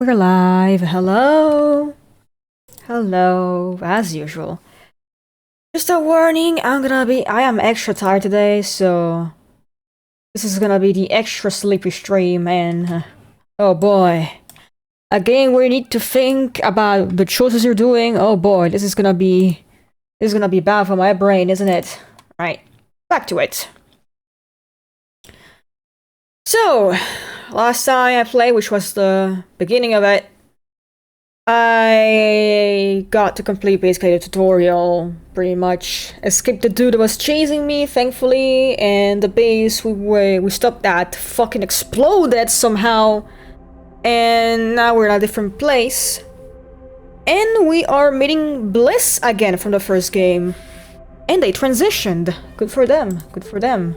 We're live. Hello. Hello. As usual. Just a warning, I am extra tired today, so this is gonna be the extra sleepy stream, and oh boy. A game where you need to think about the choices you're doing. Oh boy, this is gonna be bad for my brain, isn't it? Right. Back to it. So, last time I played, which was the beginning of it, I got to complete basically the tutorial, pretty much. Escaped the dude that was chasing me, thankfully, and the base we stopped at fucking exploded somehow. And now we're in a different place. And we are meeting Bliss again from the first game. And they transitioned. Good for them. Good for them.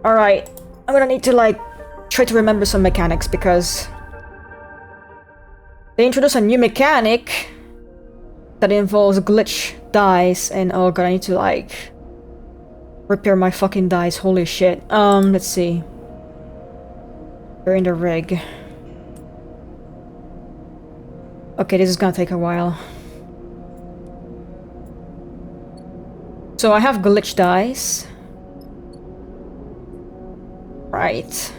Alright, I'm gonna need to try to remember some mechanics because they introduced a new mechanic that involves glitch dice, and oh god, I need to repair my fucking dice. Holy shit. Let's see. We're in the rig. Okay, this is gonna take a while. So I have glitch dice. Right.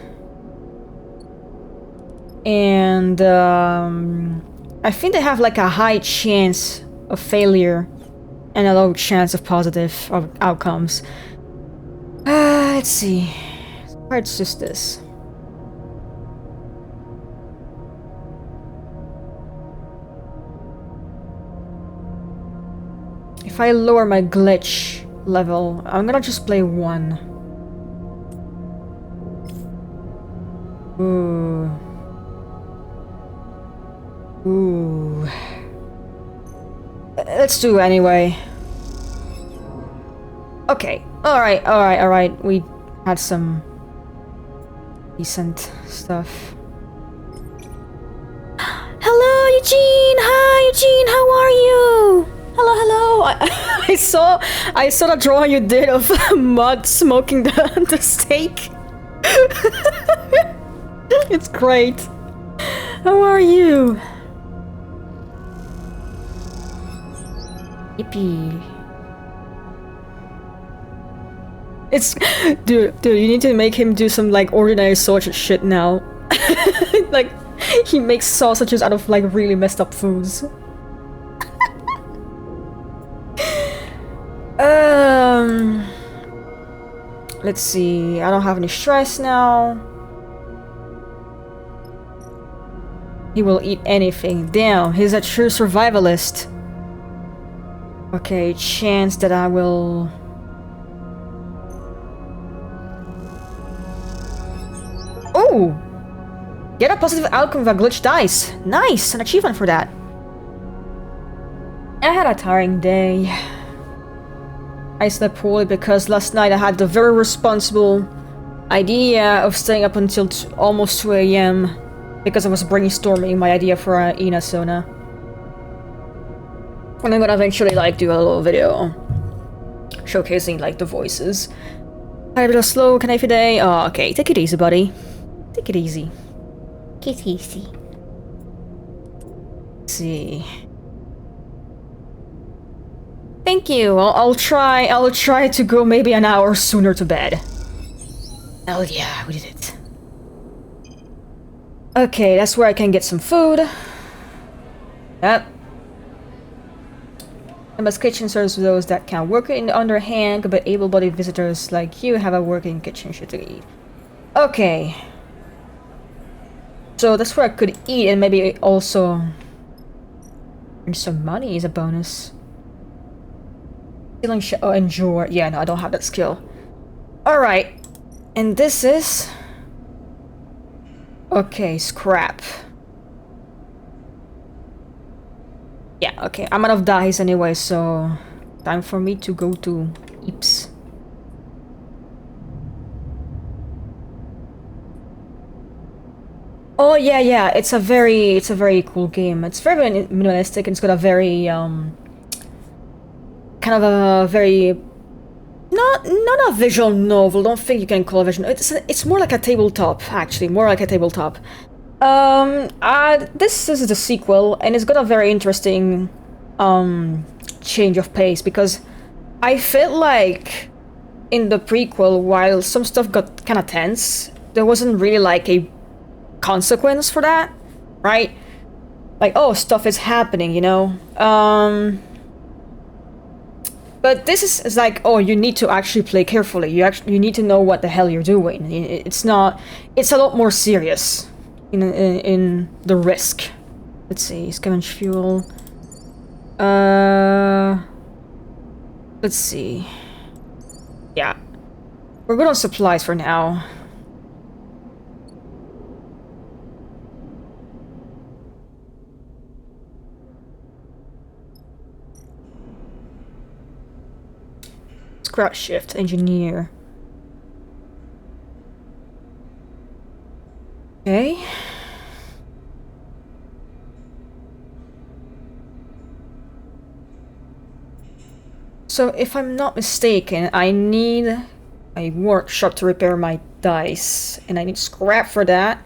And I think they have a high chance of failure and a low chance of positive outcomes. Let's see. Where's just this? If I lower my glitch level, I'm gonna just play 1. Ooh. Ooh. Let's do it anyway. Okay. Alright. We had some decent stuff. Hello, Eugene! Hi, Eugene! How are you? Hello. I saw the drawing you did of Mud smoking the steak. It's great. How are you? Yippee. It's dude, you need to make him do some ordinary sausage shit now. He makes sausages out of really messed up foods. Let's see. I don't have any stress now. He will eat anything. Damn, he's a true survivalist. Okay, chance that I will... Oh! Get a positive outcome with a glitch dice. Nice! An achievement for that. I had a tiring day. I slept poorly because last night I had the very responsible idea of staying up until almost 2 AM because I was brainstorming my idea for an Ina sauna. And I'm gonna eventually do a little video showcasing the voices. I'm a little slow, can I today? Oh, okay, take it easy, buddy. Take it easy. Take it easy. Let's see. Thank you. I'll try to go maybe an hour sooner to bed. Hell yeah, we did it. Okay, that's where I can get some food. Yep. The best kitchen serves those that can work in underhand, but able-bodied visitors like you have a working kitchen to eat. Okay. So that's where I could eat and maybe also earn some money as a bonus. Stealing endure. Yeah, no, I don't have that skill. Alright. And this is... Okay, scrap. Yeah, okay. I'm out of dice anyway, so... Time for me to go to Eeps. Oh yeah, it's a very cool game. It's very minimalistic, and it's got a very kind of a very not a visual novel. Don't think you can call it visual. It's more like a tabletop, actually, more like a tabletop. This is the sequel, and it's got a very interesting, change of pace, because I felt like in the prequel, while some stuff got kind of tense, there wasn't really like a consequence for that, right? Like, oh, stuff is happening, you know? But this is like, oh, you need to actually play carefully. You need to know what the hell you're doing. It's not. It's a lot more serious in the risk. Let's see, scavenge fuel. Let's see. Yeah, we're good on supplies for now. Scrap shift engineer. Okay. So if I'm not mistaken, I need a workshop to repair my dice, and I need scrap for that.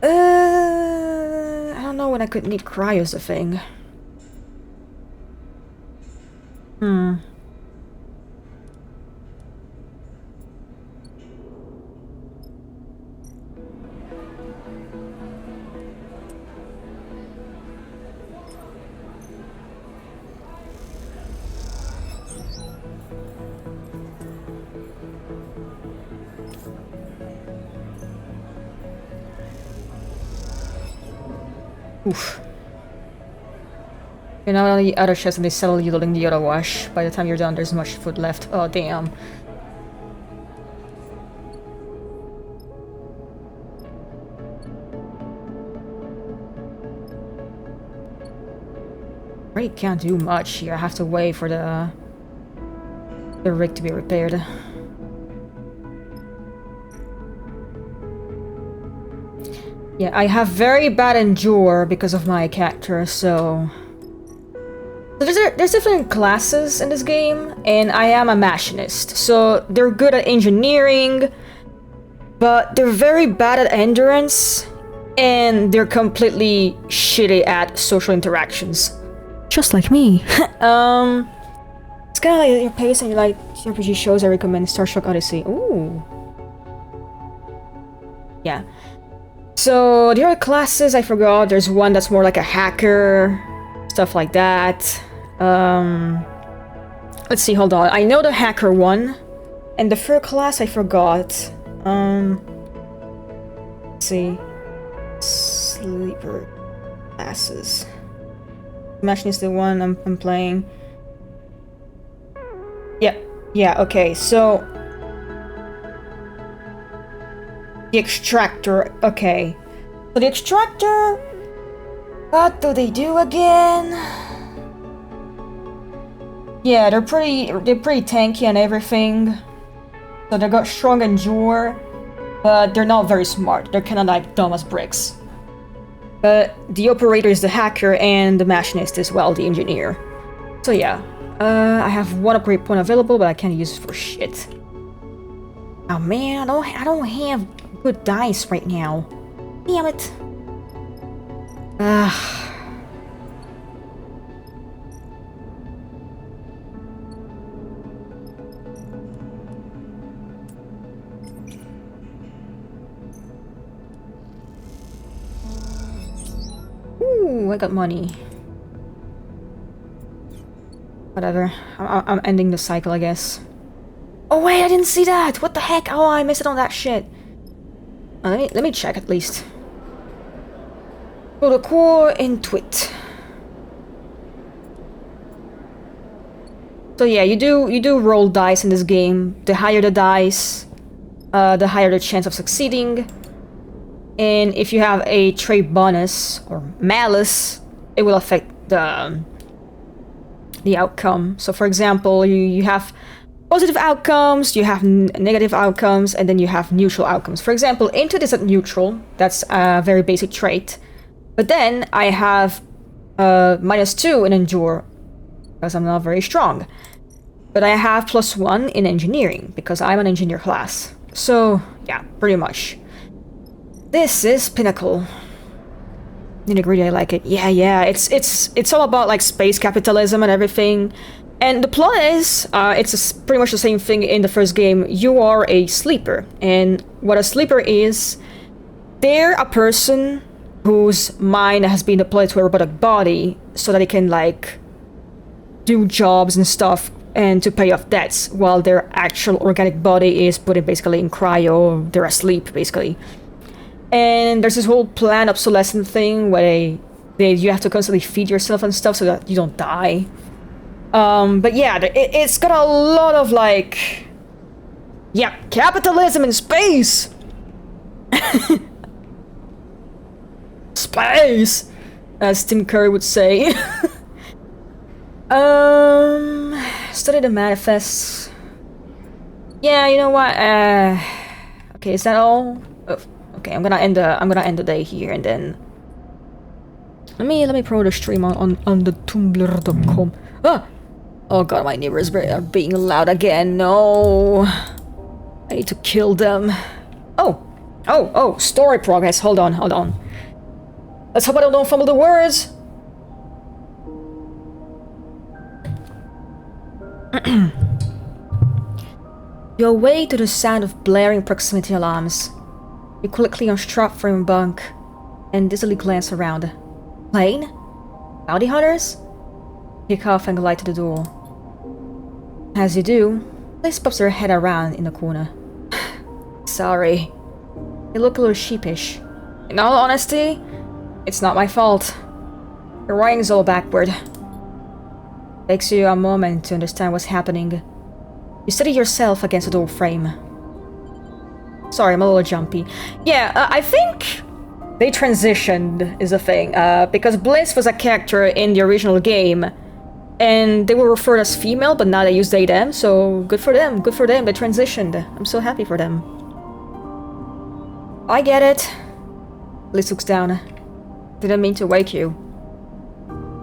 I don't know when I could need cryos a thing. Oof. You're not on the other chest and they settle you loading the other wash. By the time you're done, there's much food left. Oh, damn. Really can't do much here. I have to wait for the rig to be repaired. Yeah, I have very bad endure because of my character, so... There's different classes in this game, and I am a machinist, so they're good at engineering, but they're very bad at endurance, and they're completely shitty at social interactions. Just like me. It's kind of like your pace and you like RPG shows. I recommend Star Trek Odyssey. Ooh. Yeah. So the other classes I forgot. There's one that's more like a hacker, stuff like that. Let's see. Hold on. I know the hacker one, and the third class I forgot. Let's see. Sleeper classes. Machinist is the one I'm playing. Yeah, okay, so... The extractor, okay. So the extractor... What do they do again? Yeah, they're pretty tanky and everything. So they got strong endure, but they're not very smart. They're kinda like dumb as bricks. But the operator is the hacker and the machinist is, well, the engineer. So yeah. I have one upgrade point available, but I can't use it for shit. Oh man, I don't have good dice right now. Damn it. Ooh, I got money. Whatever. I'm ending the cycle, I guess. Oh wait, I didn't see that! What the heck? Oh, I missed it on that shit. Let me check at least. So the core intuit. So yeah, you do roll dice in this game. The higher the dice, the higher the chance of succeeding. And if you have a trait bonus or malice, it will affect the outcome. So for example, you have positive outcomes, you have negative outcomes, and then you have neutral outcomes. For example, intuit is at neutral. That's a very basic trait. But then I have -2 in endure because I'm not very strong. But I have +1 in engineering because I'm an engineer class. So yeah, pretty much. This is pinnacle. Nitty-gritty, I like it. Yeah, it's all about like space capitalism and everything. And the plot is, pretty much the same thing in the first game. You are a sleeper, and what a sleeper is, they're a person whose mind has been deployed to a robotic body so that it can like do jobs and stuff and to pay off debts, while their actual organic body is put in basically in cryo. They're asleep basically. And there's this whole planned obsolescent thing where you have to constantly feed yourself and stuff so that you don't die. But yeah, it's got a lot of like, yeah, capitalism in space. Space, as Tim Curry would say. Study the manifests. Yeah, you know what? Okay, is that all? Oh, okay, I'm gonna end the day here, and then let me promote the stream on the tumblr.com. Ah! Oh god, my neighbors are being loud again. No, I need to kill them. Oh, story progress. Hold on. Let's hope I don't fumble the words. You awake to the sound of blaring proximity alarms. You quickly unstrap from your bunk and dizzily glance around. Plane? Bounty hunters? You cough and glide to the door. As you do, Liz pops her head around in the corner. Sorry. You look a little sheepish. In all honesty, it's not my fault. Your writing's all backward. Takes you a moment to understand what's happening. You steady yourself against the door frame. Sorry, I'm a little jumpy. Yeah, I think they transitioned is a thing, because Bliss was a character in the original game, and they were referred as female, but now they use they, them, so good for them, they transitioned. I'm so happy for them. I get it. Bliss looks down. Didn't mean to wake you.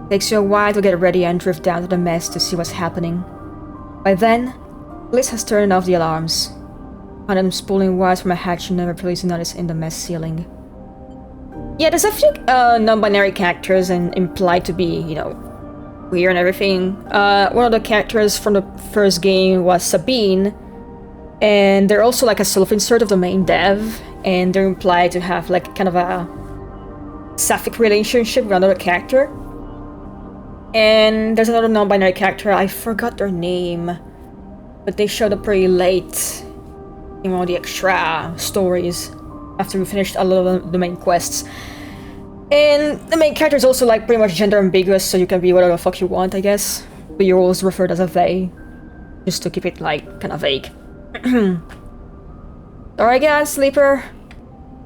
Takes you a while to get ready and drift down to the mess to see what's happening. By then, Bliss has turned off the alarms. And I'm spooling wires from a hatch you never previously noticed in the mess ceiling. Yeah, there's a few non-binary characters and implied to be, you know, queer and everything. One of the characters from the first game was Sabine, and they're also like a self-insert of the main dev, and they're implied to have like kind of a sapphic relationship with another character. And there's another non-binary character, I forgot their name, but they showed up pretty late in one of the extra stories after we finished a lot of the main quests. And the main character is also like pretty much gender ambiguous, so you can be whatever the fuck you want, I guess. But you're always referred as a they, just to keep it like kind of vague. Alright guys, sleeper.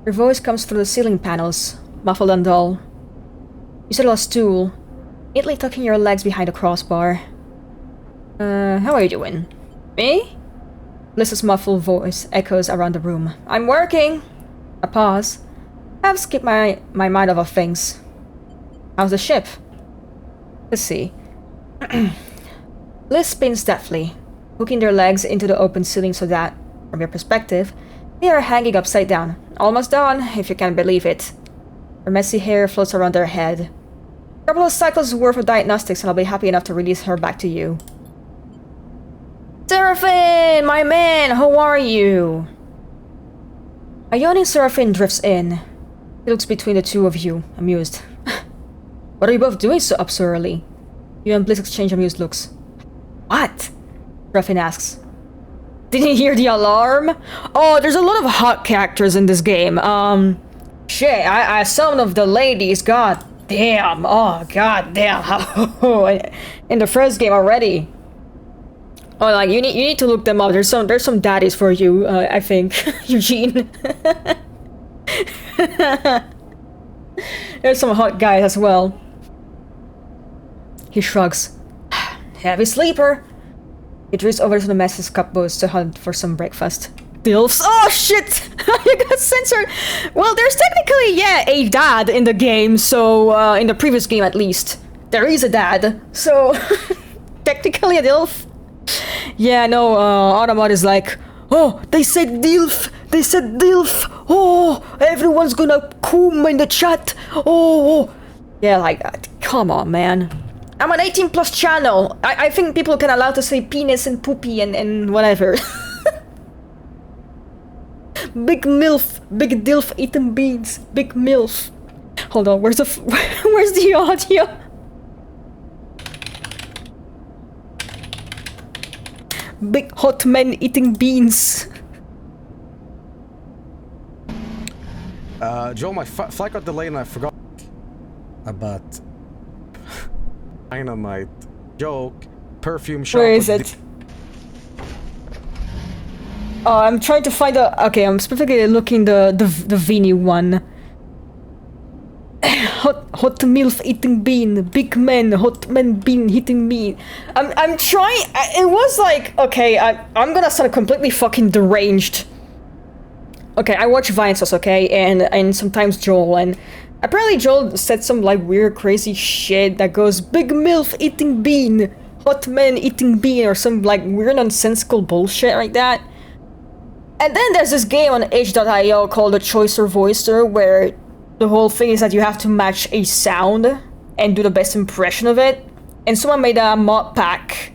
Your voice comes through the ceiling panels, muffled and dull. You sit on a stool, neatly tucking your legs behind a crossbar. How are you doing? Me? Bliss's muffled voice echoes around the room. I'm working! A pause. I've skipped my mind over things. How's the ship? Let's see. Bliss spins deftly, hooking their legs into the open ceiling so that, from your perspective, they are hanging upside down. Almost done, if you can believe it. Her messy hair floats around their head. A couple of cycles worth of diagnostics and I'll be happy enough to release her back to you. Seraphine, my man, how are you? A yawning Seraphine drifts in. He looks between the two of you, amused. What are you both doing so up so early? You and Bliss exchange amused looks. What? Seraphine asks. Didn't you hear the alarm? Oh, there's a lot of hot characters in this game. Shit, I some of the ladies, god damn. Oh, god damn. In the first game already. Oh, like you need to look them up. There's some daddies for you, I think, Eugene. There's some hot guys as well. He shrugs. Heavy sleeper. He drifts over to the mess's cupboards to hunt for some breakfast. Dilfs. Oh shit! You got censored. Well, there's technically a dad in the game. So in the previous game at least, there is a dad. So technically a dilf. Yeah, no, Autobot is like, oh, they said DILF! They said DILF! Oh! Everyone's gonna coom in the chat! Oh! Yeah, like that. Come on, man. I'm an 18 plus channel. I think people can allow to say penis and poopy and whatever. Big MILF. Big DILF eating beans. Big MILF. Hold on, where's the audio? Big hot men eating beans. Joel, my flight got delayed and I forgot about dynamite joke perfume shop. Where is it? Oh, I'm trying to find the. Okay, I'm specifically looking the Vini one. Hot MILF eating bean, big man, hot man bean eating bean. I'm trying. It was like, okay, I'm gonna sound completely fucking deranged. Okay, I watch Vinesos, okay, and sometimes Joel, and apparently Joel said some like weird crazy shit that goes big MILF eating bean, hot man eating bean, or some like weird nonsensical bullshit like that. And then there's this game on H.io called the Choicer Voicer, where the whole thing is that you have to match a sound and do the best impression of it. And someone made a mod pack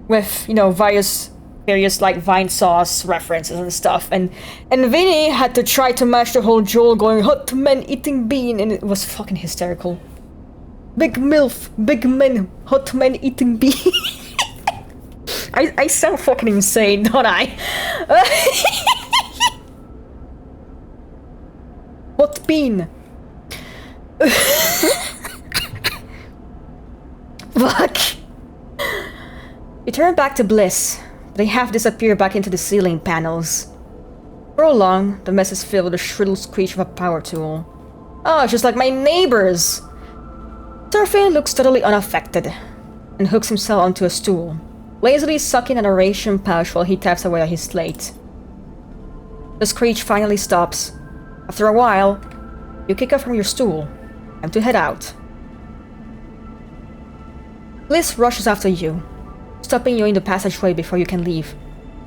with, you know, various like Vine sauce references and stuff. And Vinny had to try to match the whole Joel going hot man eating bean, and it was fucking hysterical. Big MILF, big men, hot man eating bean. I sound fucking insane, don't I? Hot bean. Fuck. You turn back to Bliss. They half disappear back into the ceiling panels. For long, the mess is filled with the shrill screech of a power tool. Oh, just like my neighbors! Turfin looks totally unaffected and hooks himself onto a stool, lazily sucking an oration pouch while he taps away at his slate. The screech finally stops. After a while, you kick up from your stool. Time to head out. Bliss rushes after you, stopping you in the passageway before you can leave.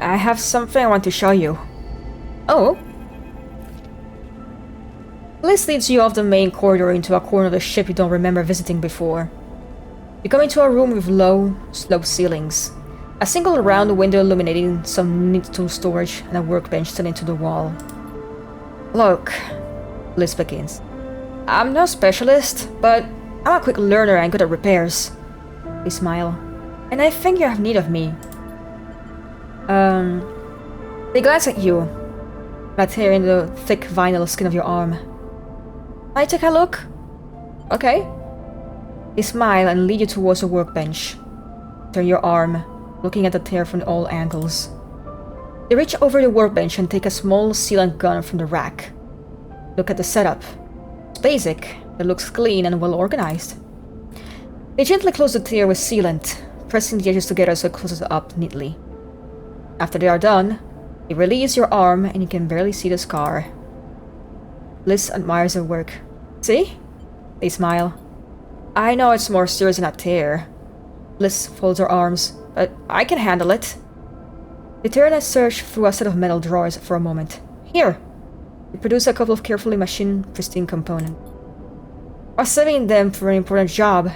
I have something I want to show you. Oh? Bliss leads you off the main corridor into a corner of the ship you don't remember visiting before. You come into a room with low, sloped ceilings. A single round window illuminating some neat tool storage and a workbench set into the wall. Look, Bliss begins. I'm no specialist, but I'm a quick learner and good at repairs. They smile. And I think you have need of me. They glance at you, that hair in the thick vinyl skin of your arm. I take a look? Okay. They smile and lead you towards a workbench. Turn your arm, looking at the tear from all angles. They reach over the workbench and take a small sealant gun from the rack. Look at the setup. It's basic, but looks clean and well organized. They gently close the tear with sealant, pressing the edges together so it closes up neatly. After they are done, they release your arm and you can barely see the scar. Bliss admires their work. See? They smile. I know it's more serious than a tear. Bliss folds her arms, but I can handle it. They turn and search through a set of metal drawers for a moment. Here! They produce a couple of carefully machined, pristine components. I was saving them for an important job.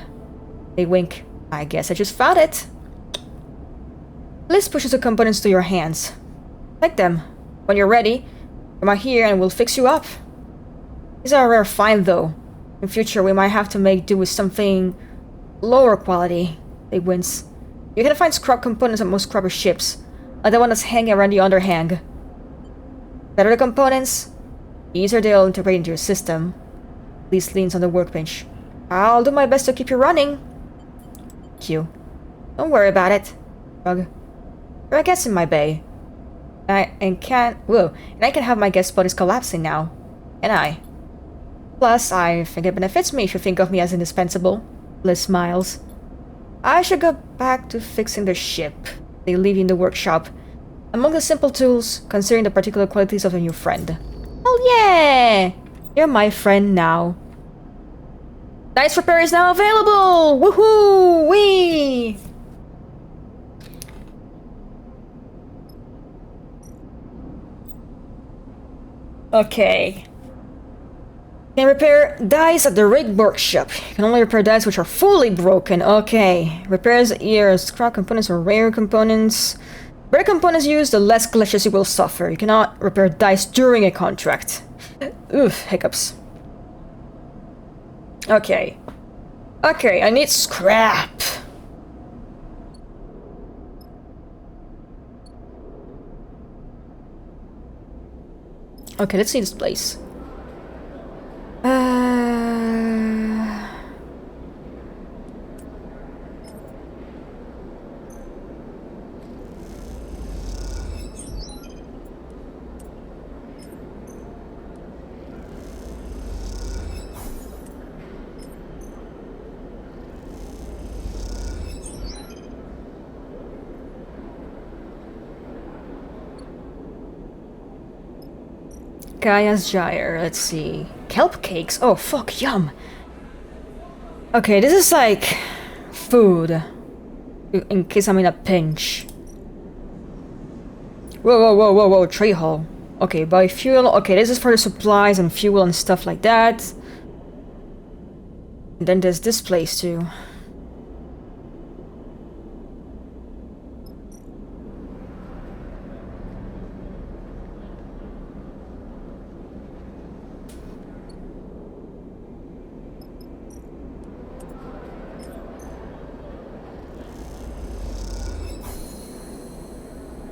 They wink. I guess I just found it. Bliss pushes the components to your hands. Take them. When you're ready, come out here and we'll fix you up. These are a rare find, though. In future, we might have to make do with something lower quality. They wince. You can find scrap components on most scrubber ships, like the one that's hanging around the underhang. Better the components, the easier they'll integrate into your system. Bliss leans on the workbench. I'll do my best to keep you running. Q. Don't worry about it. Shrug. You're a guest in my bay. I can have my guest bodies collapsing now. Can I? Plus, I think it benefits me if you think of me as indispensable. Bliss smiles. I should go back to fixing the ship. They leave you in the workshop. Among the simple tools, considering the particular qualities of a new friend. Oh yeah! You're my friend now. Dice repair is now available! Woohoo! Wee! Okay. Can repair dice at the rig workshop. Can only repair dice which are fully broken. Okay. Repairs either scrap components or rare components. Rare components used, the less glitches you will suffer. You cannot repair dice during a contract. Oof, hiccups. Okay. Okay, I need scrap. Okay, let's see this place. Gaya's Gyre, let's see. Kelp cakes? Oh, fuck, yum. Okay, this is like food. In case I'm in a pinch. Whoa, trade hall. Okay, buy fuel. Okay, this is for the supplies and fuel and stuff like that. And then there's this place too.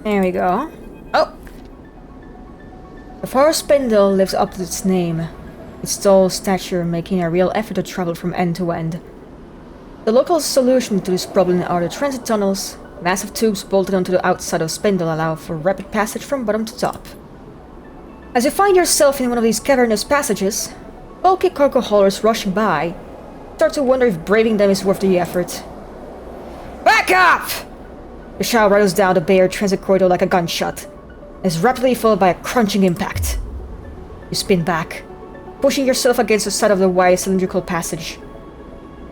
There we go. Oh! The forest spindle lives up to its name. Its tall stature making a real effort to travel from end to end. The local solution to this problem are the transit tunnels. Massive tubes bolted onto the outside of the spindle allow for rapid passage from bottom to top. As you find yourself in one of these cavernous passages, bulky cargo haulers rushing by, start to wonder if braving them is worth the effort. Back up! The shout rattles down the bare transit corridor like a gunshot, and is rapidly followed by a crunching impact. You spin back, pushing yourself against the side of the wide cylindrical passage.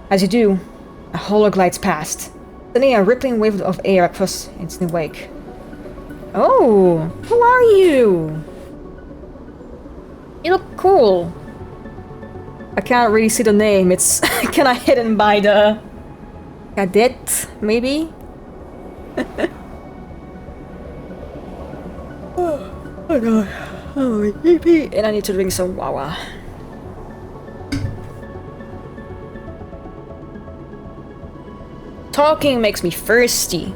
As you do, a hauler glides past, sending a rippling wave of air across its wake. Oh, who are you? You look cool. I can't really see the name, it's kinda hidden by the... cadet, maybe? Oh no. Oh, yippee. And I need to drink some wawa. Talking makes me thirsty.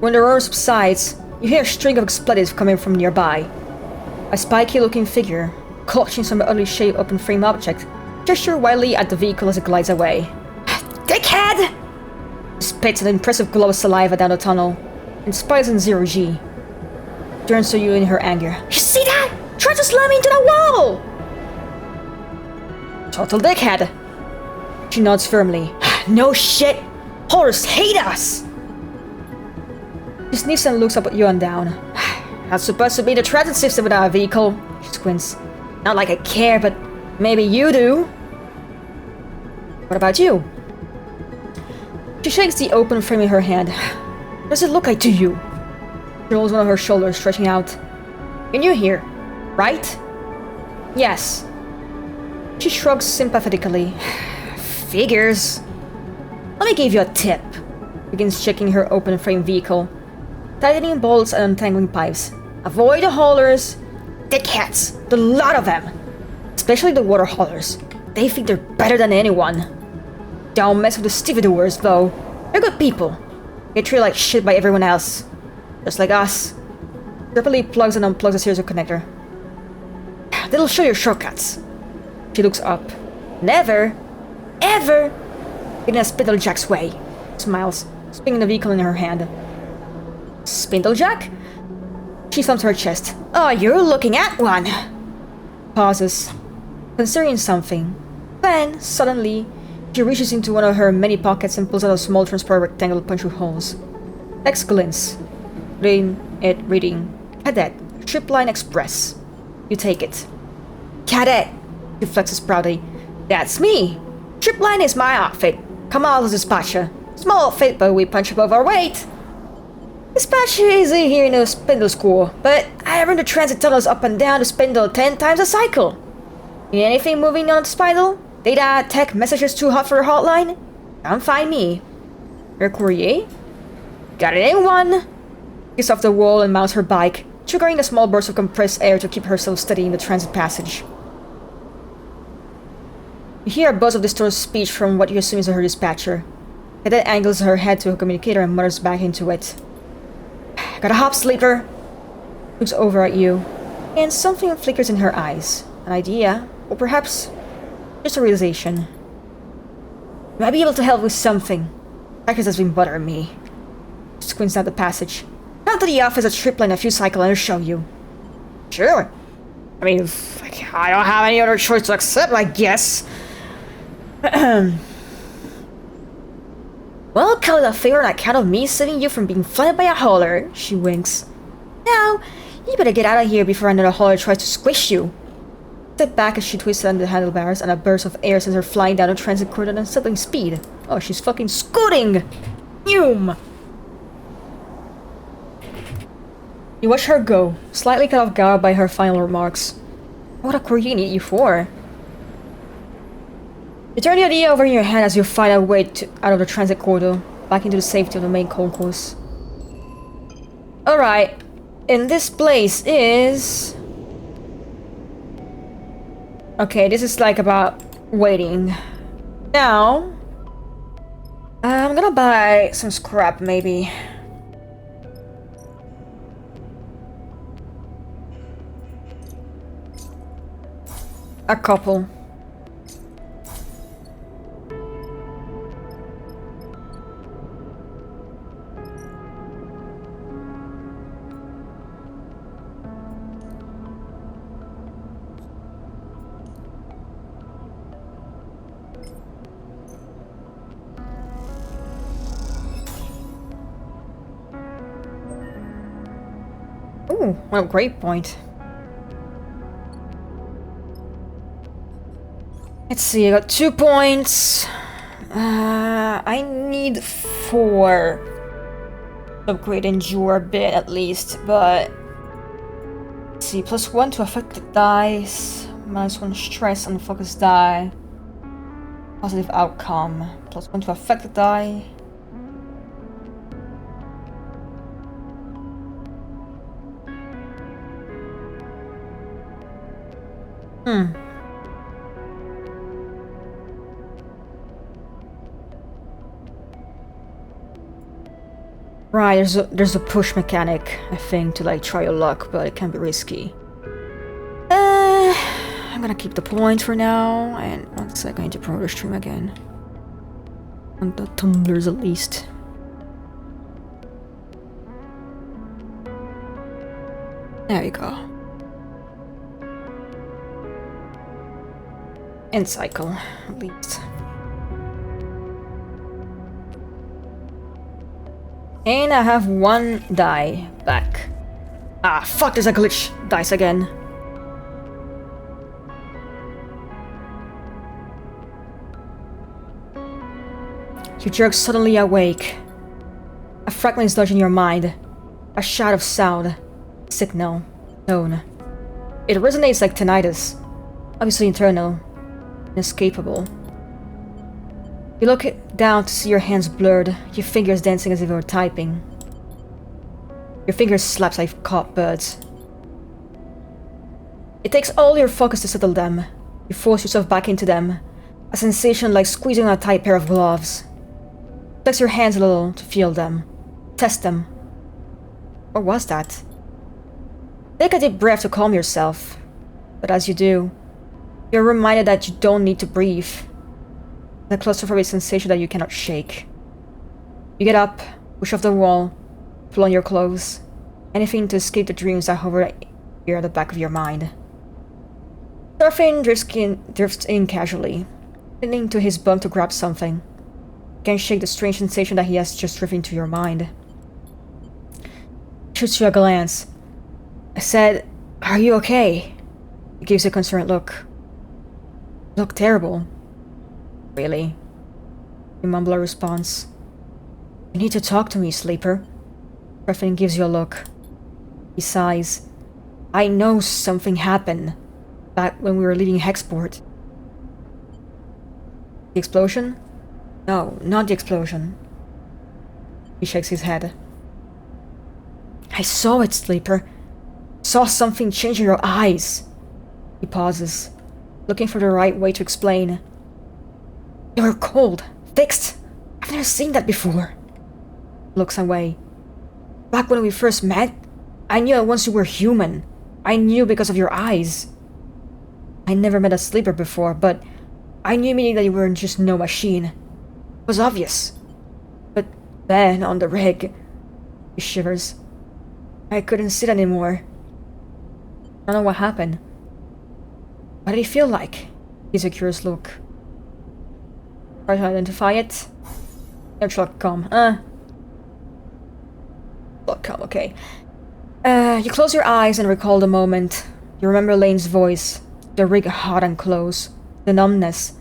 When the roar subsides, you hear a string of expletives coming from nearby. A spiky-looking figure, clutching some oddly shaped open-frame object, gestures wildly at the vehicle as it glides away. Dickhead! Spits an impressive glob of saliva down the tunnel, and spies on Zero G. Turns to you in her anger. You see that? Try to slam me into the wall! Total dickhead. She nods firmly. No shit! Haulers hate us! She sniffs and looks up at you and down. Not supposed to be the transit system without a vehicle. She squints. Not like I care, but maybe you do. What about you? She shakes the open frame in her hand. What does it look like to you? She rolls one of her shoulders, stretching out. You're new here, right? Yes. She shrugs sympathetically. Figures. Let me give you a tip. Begins checking her open frame vehicle. Tightening bolts and untangling pipes. Avoid the haulers. Dickheads. The lot of them. Especially the water haulers. They think they're better than anyone. Don't mess with the stevedores, though. They're good people. Get treated like shit by everyone else. Just like us. Rapidly plugs and unplugs a series of connector. That'll show you shortcuts. She looks up. Never, ever, in a Spindlejack's way. Smiles, spinning the vehicle in her hand. Spindlejack? She thumps her chest. Oh, you're looking at one. Pauses, considering something. Then, suddenly, she reaches into one of her many pockets and pulls out a small transparent rectangle punctured holes. Text glints. Reading. Cadet. Stripline Express. You take it. Cadet! She flexes proudly. That's me! Stripline is my outfit. Come on, dispatcher. Small outfit, but we punch above our weight. Dispatch is here in the spindle school, but I run the transit tunnels up and down the spindle 10 times a cycle. Need anything moving on the spindle? Data, tech, messages too hot for a hotline? Come find me. Your courier? Got it in one. Gets off the wall and mounts her bike, triggering a small burst of compressed air to keep herself steady in the transit passage. You hear a buzz of distorted speech from what you assume is her dispatcher. Cadet angles her head to her communicator and mutters back into it. Gotta hop, sleeper. Looks over at you, and something flickers in her eyes. An idea, or perhaps just a realization. You might be able to help with something. Practice has been bothering me. Squints down the passage. Come to the office at Tripline a few cycles and I'll show you. Sure. I mean, I don't have any other choice to accept, I guess. Well, call it a favor on account of me saving you from being flooded by a hauler, she winks. Now, you better get out of here before another hauler tries to squish you. Step back as she twists on the handlebars and a burst of air sends her flying down the transit corridor at unsettling speed. Oh, she's fucking scooting! Noom! You watch her go, slightly caught off guard by her final remarks. What a courier need you for? You turn the idea over in your head as you find a way out of the transit corridor, back into the safety of the main concourse. Alright, and this place is... Okay, this is like about waiting. Now... I'm gonna buy some scrap, maybe. A couple. Ooh, what a great point. Let's see, I got 2 points. I need 4 to upgrade Endure a bit at least, but... Let's see, +1 to affected dice, -1 stress on focus die, positive outcome, +1 to affected die. Right, there's a push mechanic, I think, to like try your luck, but it can be risky. I'm gonna keep the point for now, and once I'm going to promote the stream again. On the tumblers at least. There we go. End cycle, at least. And I have 1 die back. Ah, fuck, there's a glitch dice again. You jerk suddenly awake. A fragment is dodging your mind. A shot of sound. Signal. Tone. It resonates like tinnitus. Obviously internal. Inescapable. You look down to see your hands blurred, your fingers dancing as if you were typing. Your fingers slaps like caught birds. It takes all your focus to settle them. You force yourself back into them. A sensation like squeezing on a tight pair of gloves. Flex your hands a little to feel them. Test them. Or was that? Take a deep breath to calm yourself. But as you do, you're reminded that you don't need to breathe. The claustrophobic sensation that you cannot shake. You get up, push off the wall, pull on your clothes, anything to escape the dreams that hover here at the back of your mind. Thorfinn drifts in casually, leaning to his bunk to grab something. You can't shake the strange sensation that he has just drifted into your mind. He shoots you a glance. I said, "Are you okay?" He gives you a concerned look. You look terrible. Really? You mumble a response. You need to talk to me, sleeper. Griffin gives you a look. He sighs. I know something happened back when we were leaving Hexport. The explosion? No, not the explosion. He shakes his head. I saw it, Sleeper. Saw something change in your eyes. He pauses, looking for the right way to explain. They were cold, fixed. I've never seen that before. Looks away. Back when we first met, I knew at once you were human. I knew because of your eyes. I never met a Sleeper before, but I knew immediately that you weren't just no machine. It was obvious. But then, on the rig, he shivers. I couldn't sit anymore. I don't know what happened. What did it feel like? He's a curious look. Try to identify it. Neutral com. Com, okay. You close your eyes and recall the moment. You remember Lane's voice, the rig hot and close, the numbness,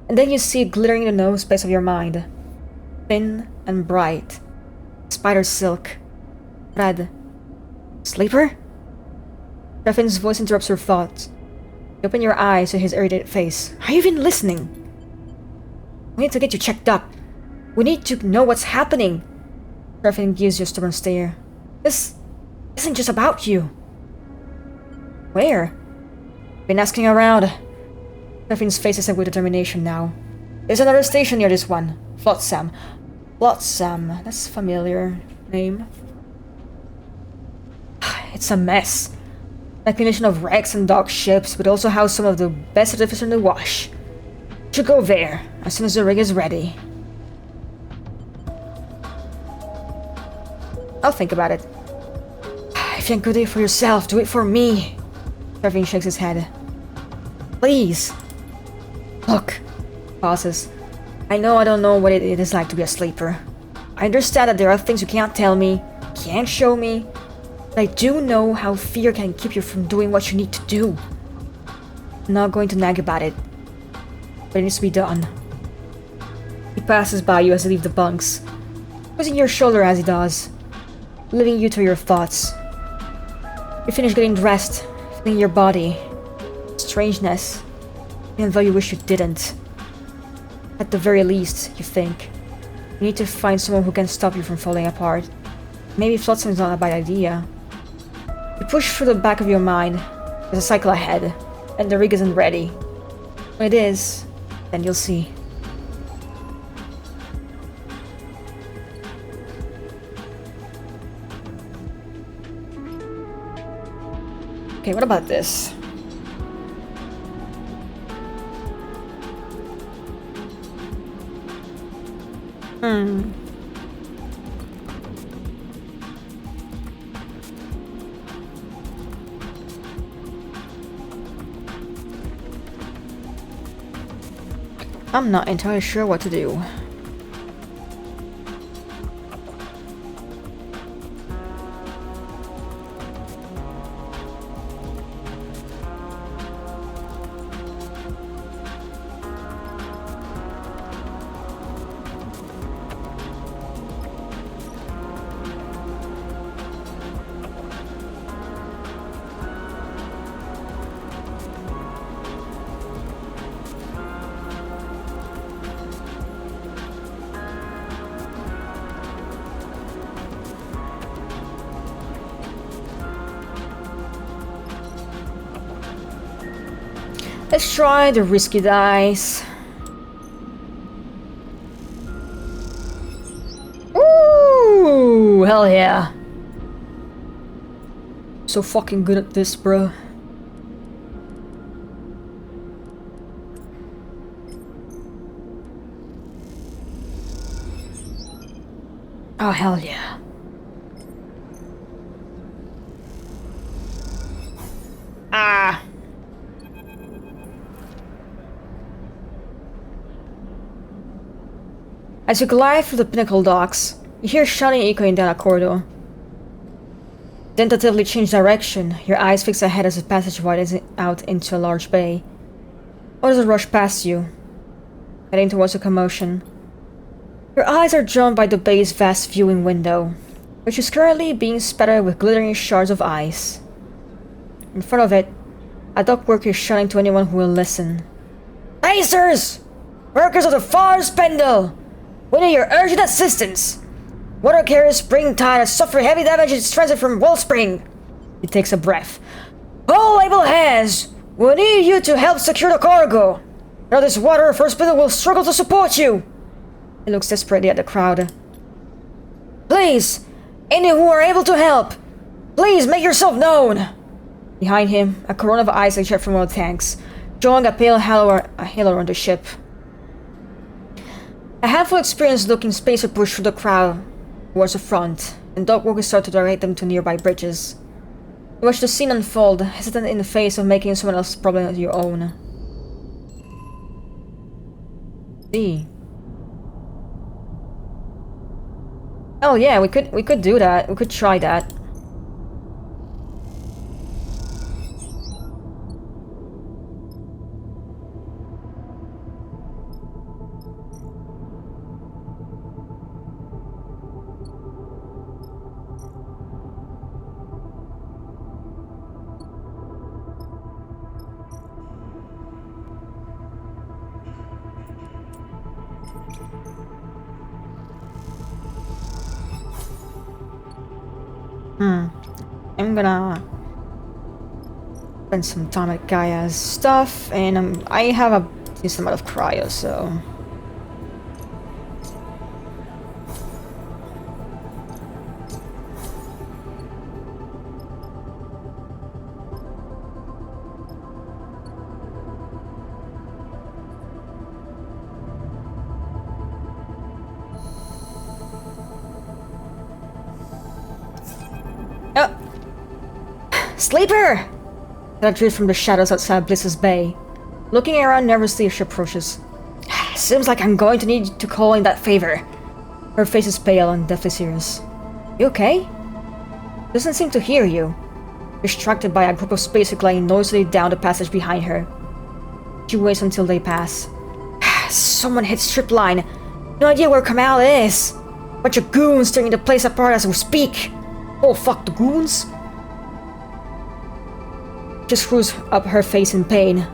and then you see it glittering in the nose space of your mind. Thin and bright. Spider silk. Red. Sleeper? Griffin's voice interrupts your thoughts. You open your eyes to his irritated face. Are you even listening? We need to get you checked up. We need to know what's happening. Griffin gives you a stubborn stare. This isn't just about you. Where? Been asking around. Griffin's face is set with determination now. There's another station near this one. Flotsam. Flotsam. That's a familiar name. It's a mess. An accumulation of wrecks and docked ships, but also house some of the best artificers in the wash. You should go there as soon as the rig is ready. I'll think about it. If you can't do it for yourself, do it for me. Griffin shakes his head. Please. Look. Pauses. I know I don't know what it is like to be a sleeper. I understand that there are things you can't tell me, can't show me, but I do know how fear can keep you from doing what you need to do. I'm not going to nag about it, but it needs to be done. He passes by you as you leave the bunks, pushing your shoulder as he does, leaving you to your thoughts. You finish getting dressed, feeling your body, strangeness, even though you wish you didn't. At the very least, you think, you need to find someone who can stop you from falling apart. Maybe Flotsam is not a bad idea. You push through the back of your mind, there's a cycle ahead, and the rig isn't ready. When it is, then you'll see. Okay, what about this? I'm not entirely sure what to do. Let's try the risky dice. Ooh, hell yeah. So fucking good at this, bro. Oh, hell yeah. Ah. As you glide through the pinnacle docks, you hear shouting echoing down a corridor. Tentatively change direction, your eyes fix ahead as the passage widens out into a large bay. Others rush past you, heading towards a commotion. Your eyes are drawn by the bay's vast viewing window. which is currently being spattered with glittering shards of ice. In front of it, a dock worker is shouting to anyone who will listen. Racers! Workers of the far spindle! We need your urgent assistance! Water carrier Springtide has suffered heavy damage in its transit from Wellspring. He takes a breath. All label hands! We need you to help secure the cargo! Now this water first spindle will struggle to support you! He looks desperately at the crowd. Please! Any who are able to help! Please make yourself known! Behind him, a corona of ice ejects from one of the tanks, drawing a pale halo around the ship. A handful of experienced-looking spacer push through the crowd towards the front, and dock workers start to direct them to nearby bridges. You watch the scene unfold, hesitant in the face of making someone else's problem your own. See. Oh yeah, we could do that. We could try that. I'm gonna spend some time at Gaia's stuff, and I have a decent amount of cryo, so... Sleeper! That drew from the shadows outside Bliss's Bay, looking around nervously as she approaches. Seems like I'm going to need to call in that favor. Her face is pale and deathly serious. You okay? Doesn't seem to hear you. Distracted by a group of spacers gliding noisily down the passage behind her. She waits until they pass. Someone hit strip line. No idea where Kamal is. Bunch of goons tearing the place apart as we speak. Oh fuck the goons. She screws up her face in pain.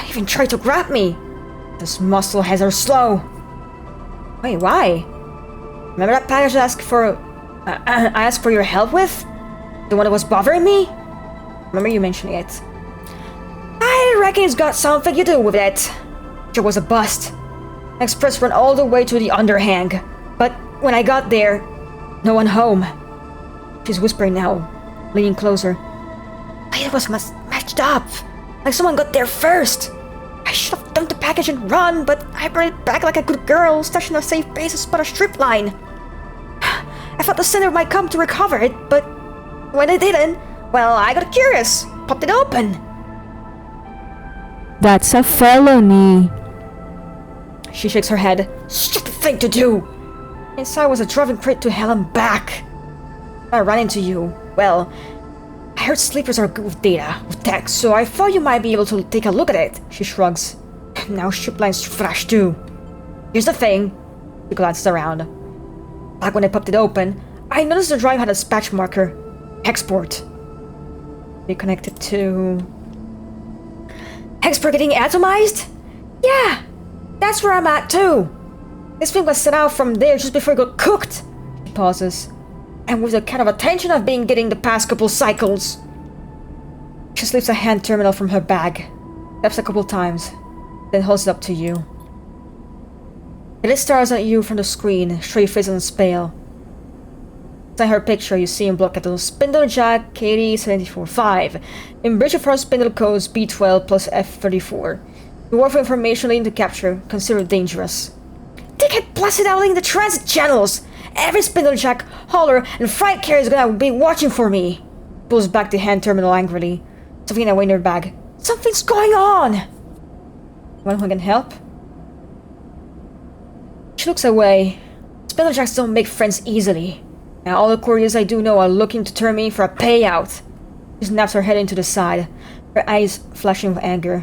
Even tried to grab me. This muscle has her slow. Wait, why? Remember that package I asked for your help with? The one that was bothering me? Remember you mentioning it. I reckon it's got something to do with it. It was a bust. Express ran all the way to the underhang. But when I got there, no one home. She's whispering now, leaning closer. It was matched up. Like someone got there first. I should have dumped the package and run, but I brought it back like a good girl, stashed in a safe place to spot a strip line. I thought the sender might come to recover it, but when they didn't, well, I got curious. Popped it open. That's a felony. She shakes her head. Stupid thing to do. Inside was a driving crate to hell and back. I ran into you. Well, I heard sleepers are good with data, with tech, so I thought you might be able to take a look at it. She shrugs. Now ship line's fresh too. Here's the thing. She glances around. Back when I popped it open, I noticed the drive had a dispatch marker. Export. They connected to... Export getting atomized? Yeah! That's where I'm at too! This thing was sent out from there just before it got cooked! She pauses. And with the kind of attention I've been getting the past couple cycles. She slips a hand terminal from her bag, taps a couple times, then holds it up to you. It stares at you from the screen, straight face on pale. Inside her picture, you see in block capitals Spindle Jack KD745, in bridge of her spindle codes B12 plus F34. The war for information leading to capture, considered dangerous. Dickhead blasted out in the transit channels! Every Spindle Jack, hauler, and freight carrier is gonna be watching for me! Pulls back the hand terminal angrily, something away in her bag. Something's going on! Anyone who can help? She looks away. Spindle Jacks don't make friends easily. Now all the couriers I do know are looking to turn me for a payout. She snaps her head into the side, her eyes flashing with anger.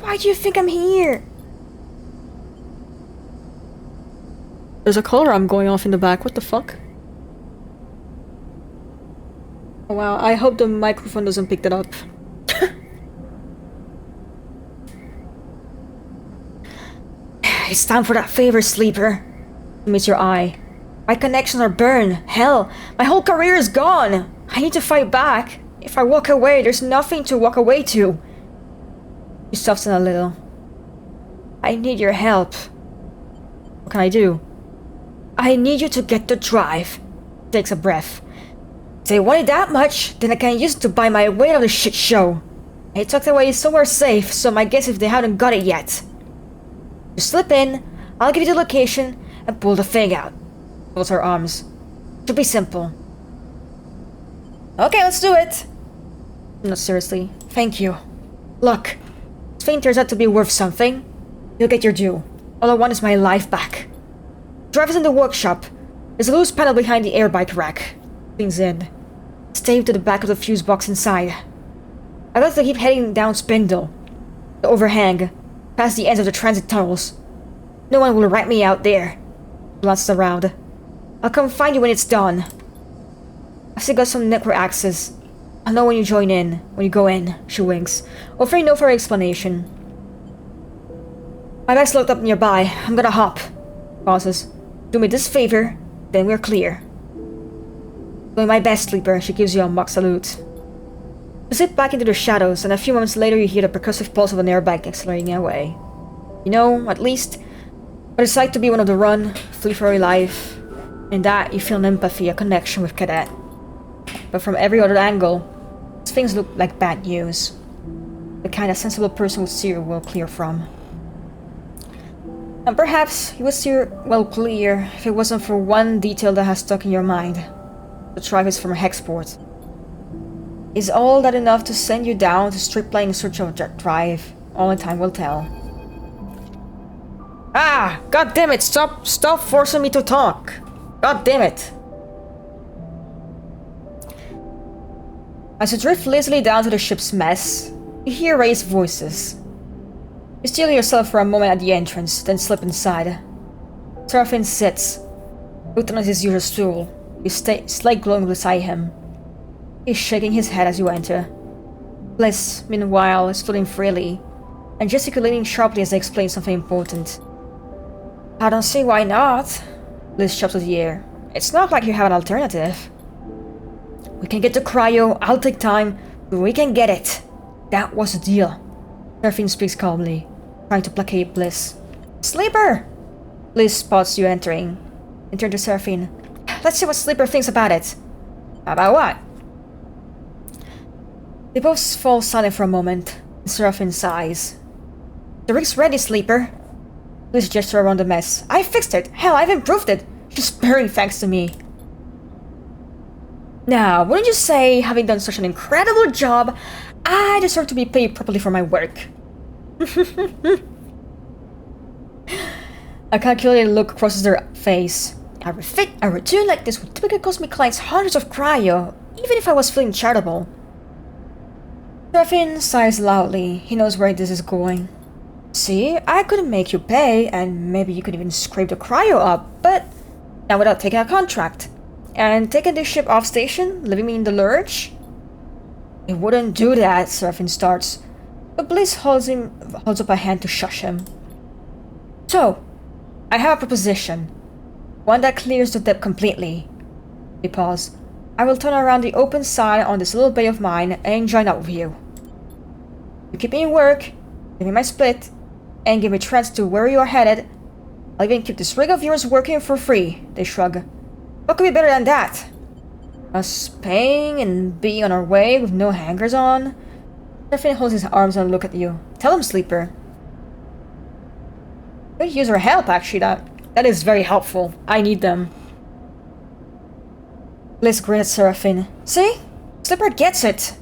Why do you think I'm here? There's a color arm going off in the back, what the fuck? Oh, wow, I hope the microphone doesn't pick that up. It's time for that favor, sleeper. Miss your eye. My connections are burned. Hell, my whole career is gone. I need to fight back. If I walk away, there's nothing to walk away to. He softens a little. I need your help. What can I do? I need you to get the drive. Takes a breath. If they want it that much, then I can use it to buy my way out of the shit show. I tucked away somewhere safe, so my guess if they haven't got it yet. You slip in, I'll give you the location, and pull the thing out. Folds her arms. Should be simple. Okay, let's do it. No, seriously. Thank you. Look, this thing turns out to be worth something. You'll get your due. All I want is my life back. Drive is in the workshop. There's a loose panel behind the air bike rack. Leans in. Staved to the back of the fuse box inside. I'd like to keep heading down Spindle. The overhang. Past the ends of the transit tunnels. No one will rat me out there. Glances around. I'll come find you when it's done. I've still got some network access. I'll know when you join in. When you go in. She winks, offering no further explanation. My bag's locked up nearby. I'm gonna hop. Pauses. Do me this favor, then we're clear. Doing my best, sleeper. She gives you a mock salute. You slip back into the shadows, and a few moments later you hear the percussive pulse of an airbag accelerating away. You know, at least, what it's like to be one of the run, flee for your life. In that, you feel an empathy, a connection with Cadet. But from every other angle, things look like bad news. The kind a sensible person would steer well clear from. And perhaps you would steer well clear if it wasn't for one detail that has stuck in your mind. The drive is from Hexport. Is all that enough to send you down to strip line in search of that drive? Only time will tell. Ah! God damn it! Stop forcing me to talk! God damn it! As you drift lazily down to the ship's mess, you hear raised voices. You steel yourself for a moment at the entrance, then slip inside. Serafin sits, hooked on his usual stool. You stay glowing beside him. He's shaking his head as you enter. Bliss, meanwhile, is floating freely, and gesticulating sharply as they explain something important. I don't see why not. Bliss shoves at the air. It's not like you have an alternative. We can get to cryo, I'll take time, but we can get it. That was the deal. Serafin speaks calmly, trying to placate Bliss. Sleeper! Bliss spots you entering, and turns to Serafin. Let's see what Sleeper thinks about it. About what? They both fall silent for a moment, and Serafin sighs. The rig's ready, Sleeper. Bliss gestures around the mess. I fixed it! Hell, I've improved it! She's purring thanks to me. Now, wouldn't you say, having done such an incredible job, I deserve to be paid properly for my work? A calculated look crosses their face. A return like this would typically cost me clients hundreds of cryo, even if I was feeling charitable. Serafin sighs loudly. He knows where this is going. See, I couldn't make you pay, and maybe you could even scrape the cryo up, but not without taking a contract. And taking this ship off station, leaving me in the lurch? It wouldn't do that, Serafin starts, but Bliss holds up a hand to shush him. So, I have a proposition. One that clears the debt completely. They pause. I will turn around the open side on this little bay of mine and join up with you. You keep me in work, give me my split, and give me trends to where you are headed. I'll even keep this rig of yours working for free, they shrug. What could be better than that? Us paying and being on our way with no hangers on? Serafin holds his arms and look at you. Tell him, Sleeper. Could use our help, actually. That is very helpful. I need them. Bliss grins at Serafin. See? Sleeper gets it.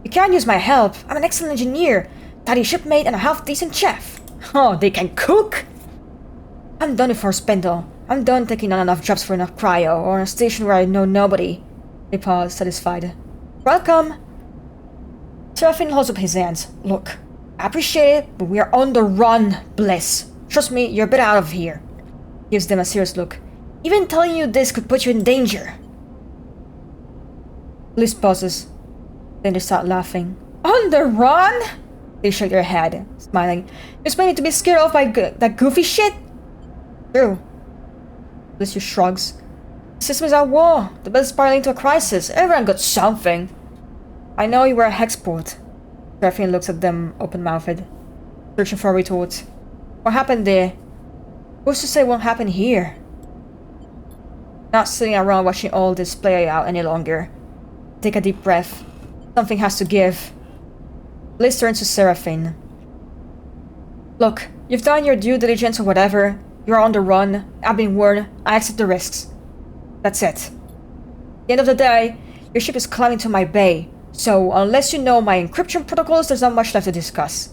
You can't use my help. I'm an excellent engineer, tidy shipmate, and a half-decent chef. Oh, they can cook? I'm done for Spindle. I'm done taking on enough jobs for enough cryo, or on a station where I know nobody. They pause, satisfied. Welcome! Serafin holds up his hands. Look, I appreciate it, but we are on the run, Bliss. Trust me, you're better out of here. Gives them a serious look. Even telling you this could put you in danger. Bliss pauses. Then they start laughing. On the run? They shake their head, smiling. You're expecting to be scared off by that goofy shit? True. Bliss just shrugs. The system is at war. The belt is spiraling into a crisis. Everyone got something. I know you were a hexport. Seraphine looks at them open-mouthed, searching for a retort. What happened there? Who's to say what happened here? Not sitting around watching all this play out any longer. Take a deep breath. Something has to give. Bliss turns to Seraphine. Look, you've done your due diligence or whatever. You're on the run. I've been warned. I accept the risks. That's it. At the end of the day, your ship is climbing to my bay. So, unless you know my encryption protocols, there's not much left to discuss.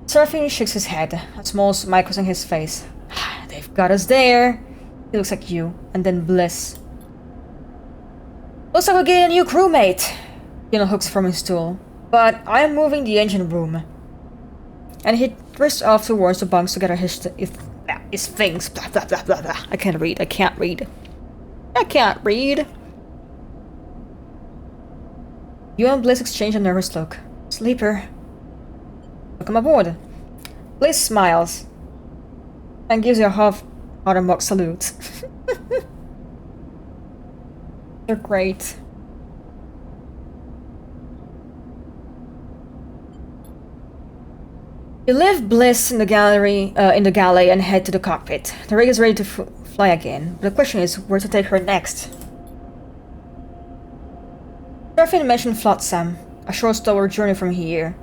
Seraphine shakes his head. A small smile crossing his face. They've got us there. He looks at you, and then Bliss. Looks like we're getting a new crewmate. Hooks from his stool. But I'm moving the engine room. And he drifts off towards the bunks to gather his things. Blah, blah, blah, blah, blah. I can't read. You and Bliss exchange a nervous look. Sleeper. Welcome aboard. Bliss smiles. And gives you a half-hearted mock salute. You're great. You leave Bliss in the galley and head to the cockpit. The rig is ready to fly again, but the question is where to take her next. Seraphine mentioned Flotsam, a short Starward journey from here.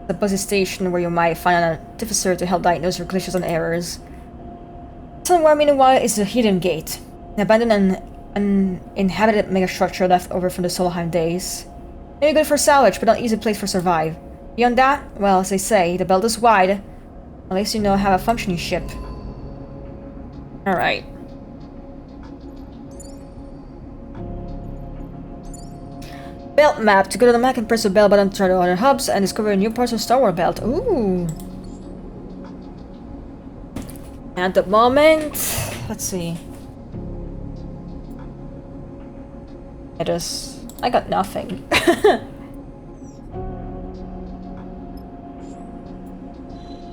The bus station where you might find an artificer to help diagnose your glitches and errors. Somewhere meanwhile is the Hidden Gate, an abandoned and uninhabited megastructure left over from the Solheim days. Maybe good for salvage, but not an easy place for survive. Beyond that, well, as they say, the belt is wide. Unless you know how a functioning ship. Alright. Belt map. To go to the map and press the bell button to try the other hubs and discover new parts of Starward belt. Ooh. At the moment, let's see. I got nothing.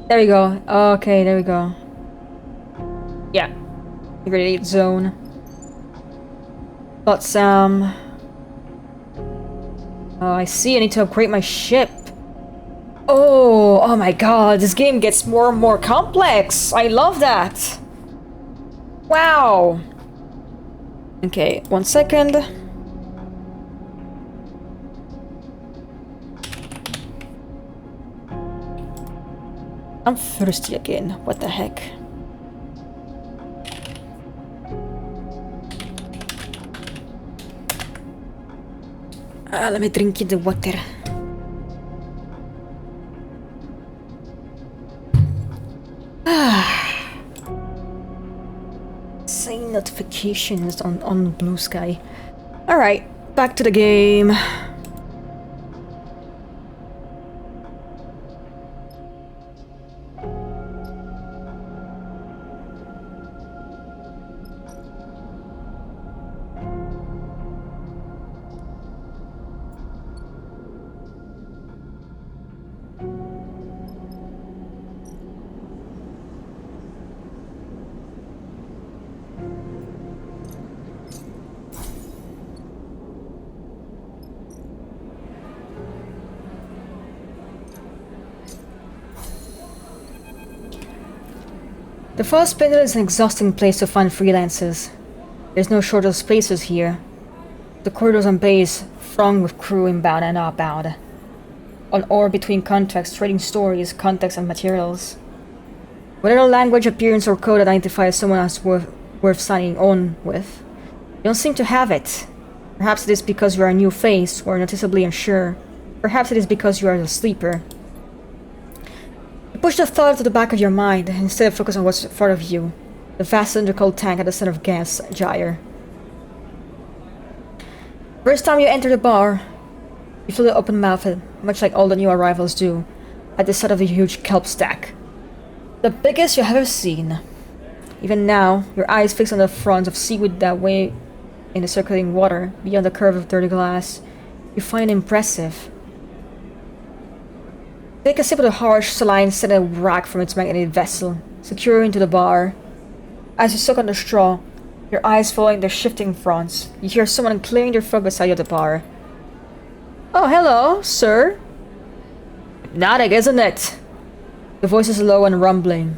There we go. Okay, there we go. Yeah. Integrated zone. Got some. Oh, I see. I need to upgrade my ship. Oh my god. This game gets more and more complex. I love that. Wow. Okay, 1 second. I'm thirsty again. What the heck? Let me drink the water. Same notifications on Blue Sky. Alright, back to the game. The Frost Spindle is an exhausting place to find freelancers. There's no shortage of spaces here. The corridors and bays throng with crew inbound and outbound. On or between contracts, trading stories, contacts, and materials. Whatever language, appearance, or code identifies someone as worth signing on with, you don't seem to have it. Perhaps it is because you are a new face, or noticeably unsure. Perhaps it is because you are a sleeper. You push the thought to the back of your mind, and instead focus on what's in front of you. The vast cylindrical tank at the center of gas gyre. First time you enter the bar, you feel it open-mouthed, much like all the new arrivals do, at the sight of the huge kelp stack. The biggest you have ever seen. Even now, your eyes fixed on the fronds of seaweed that weigh in the circulating water beyond the curve of dirty glass. You find it impressive. Take a sip of the harsh saline set a rack from its magnetic vessel, secure into the bar. As you suck on the straw, your eyes following the shifting fronts, you hear someone clearing their throat beside you at the bar. Oh, hello, sir. Hypnotic, isn't it? The voice is low and rumbling,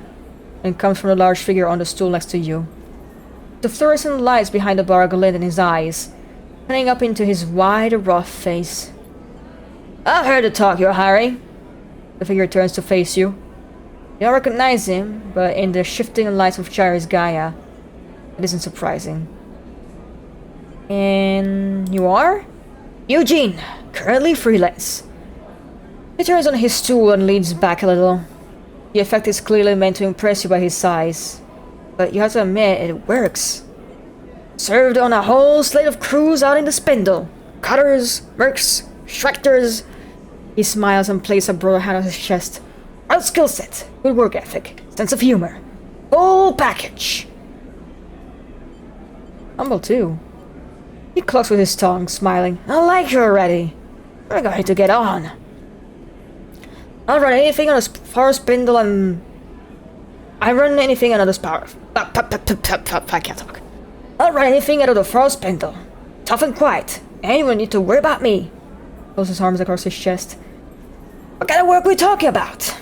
and comes from the large figure on the stool next to you. The fluorescent lights behind the bar glint in his eyes, shining up into his wide, rough face. I've heard the talk, you're Harry. The figure turns to face you. You don't recognize him, but in the shifting lights of Gyra's Gaia, it isn't surprising. And you are? Eugene, currently freelance. He turns on his stool and leans back a little. The effect is clearly meant to impress you by his size, but you have to admit it works. Served on a whole slate of crews out in the spindle. Cutters, mercs, Schrecters. He smiles and places a broad hand on his chest. Well skill set, good work ethic, sense of humor. Full package. Humble too. He clucks with his tongue, smiling. I like you already. We're going to get on. I'll run anything on a power spindle and... I run anything out of this power... I can't talk. I'll run anything out of the power spindle. Tough and quiet. Anyone need to worry about me. Pulls his arms across his chest. What kind of work are we talking about?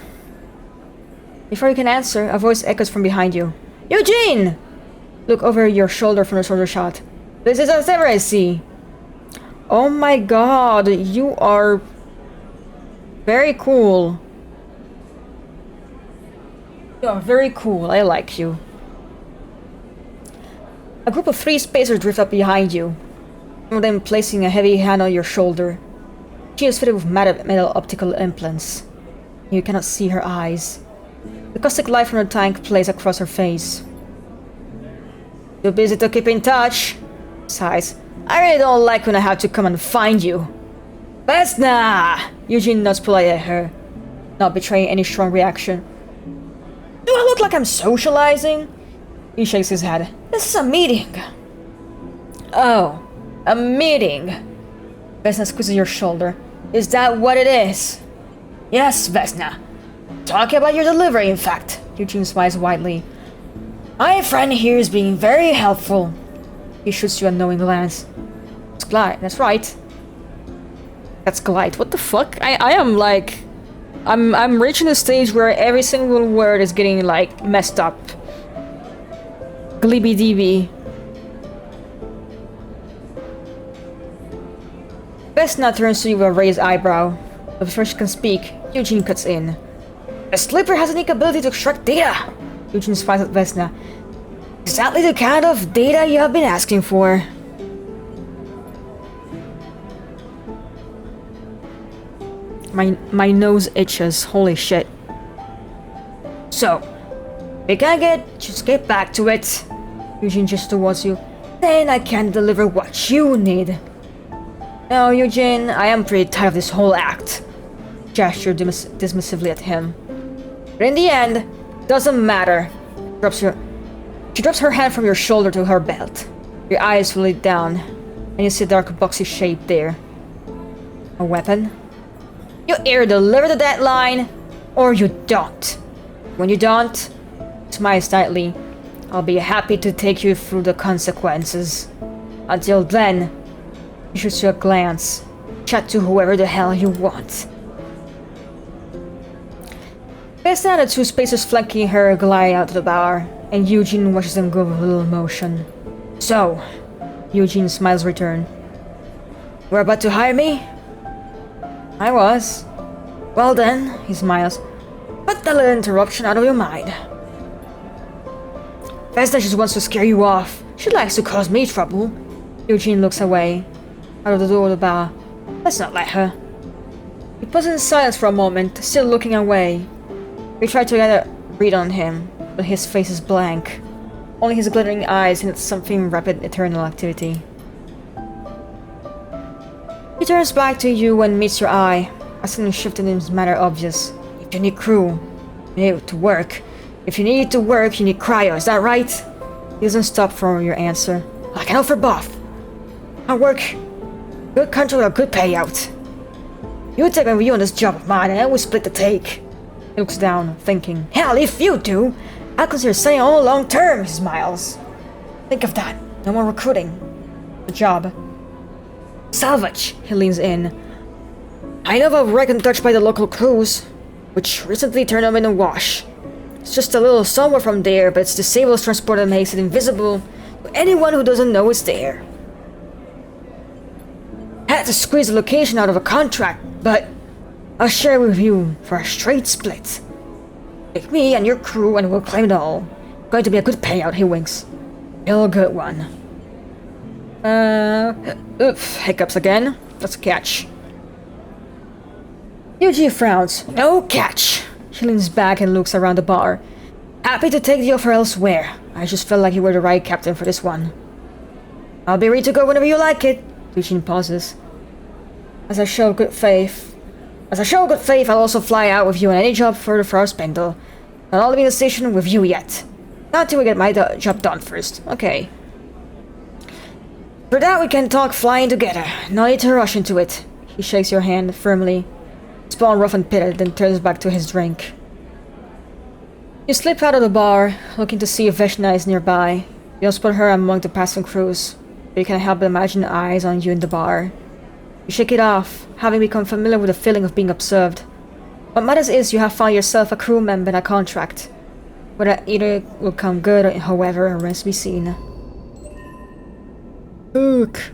Before you can answer, a voice echoes from behind you. Eugene! Look over your shoulder from the shoulder shot. This is as ever I see. Oh my god, you are... very cool. You are very cool, I like you. A group of 3 spacers drift up behind you, one of them placing a heavy hand on your shoulder. She is fitted with metal optical implants. You cannot see her eyes. The caustic light from the tank plays across her face. Too busy to keep in touch. Sighs. I really don't like when I have to come and find you. Vesna! Eugene nods politely at her, not betraying any strong reaction. Do I look like I'm socializing? He shakes his head. This is a meeting. Oh, a meeting. Vesna squeezes your shoulder. Is that what it is? Yes, Vesna. Talking about your delivery, in fact. Eugene smiles widely. My friend here is being very helpful. He shoots you a knowing glance. It's Glide, that's right. That's Glide. What the fuck? I am like... I'm reaching a stage where every single word is getting like messed up. Glibby DB. Vesna turns to you with a raised eyebrow. But before she can speak, Eugene cuts in. The Slipper has a unique ability to extract data. Eugene smiles at Vesna. Exactly the kind of data you have been asking for. My nose itches. Holy shit. So, we can just get back to it. Eugene gestures towards you. Then I can deliver what you need. No, Eugene, I am pretty tired of this whole act. Gesture dismissively at him. But in the end, doesn't matter. She drops her hand from your shoulder to her belt. Your eyes fully down, and you see a dark boxy shape there. A weapon? You either deliver the deadline, or you don't. When you don't, smile slightly. I'll be happy to take you through the consequences. Until then, you should see a glance. Chat to whoever the hell you want. Vesna and the 2 spacers flanking her glide out of the bar, and Eugene watches them go with little emotion. So, Eugene smiles return. We're about to hire me? I was. Well then, he smiles. Put that little interruption out of your mind. Vesna just wants to scare you off. She likes to cause me trouble. Eugene looks away, out of the door of the bar. Let's not let her. He pauses in silence for a moment, still looking away. We try to get a read on him, but his face is blank. Only his glittering eyes hint at something rapid eternal activity. He turns back to you and meets your eye. A sudden shift in his manner obvious. If you need crew, you need to work. If you need cryo, is that right? He doesn't stop for your answer. I can offer both. Hard work, good contract with a good payout. You take a view on this job of mine and we split the take. He looks down, thinking, hell, if you do, I'll consider staying on long term, he smiles. Think of that, no more recruiting. The job. Salvage, he leans in. I know of a wreck untouched by the local crews, which recently turned up in a wash. It's just a little somewhere from there, but it's the disabled transport that makes it invisible to anyone who doesn't know it's there. Had to squeeze the location out of a contract, but I'll share it with you for a straight split. Take me and your crew and we'll claim it all. Going to be a good payout, he winks. Real good one. Oof, hiccups again. Let's catch. Yuji frowns. No catch. She leans back and looks around the bar. Happy to take the offer elsewhere. I just felt like you were the right captain for this one. I'll be ready to go whenever you like it. Eugene pauses. As I show good faith, I'll also fly out with you on any job further for our spindle. Not all leaving the station with you yet. Not until we get my job done first. Okay. For that we can talk flying together. No need to rush into it. He shakes your hand firmly. Spawn rough and pitted, then turns back to his drink. You slip out of the bar, looking to see if Veshna is nearby. You don't spot her among the passing crews, but you can't help but imagine eyes on you in the bar. You shake it off, having become familiar with the feeling of being observed. What matters is you have found yourself a crew member and a contract. Whether either will come good or however remains to be seen. Look.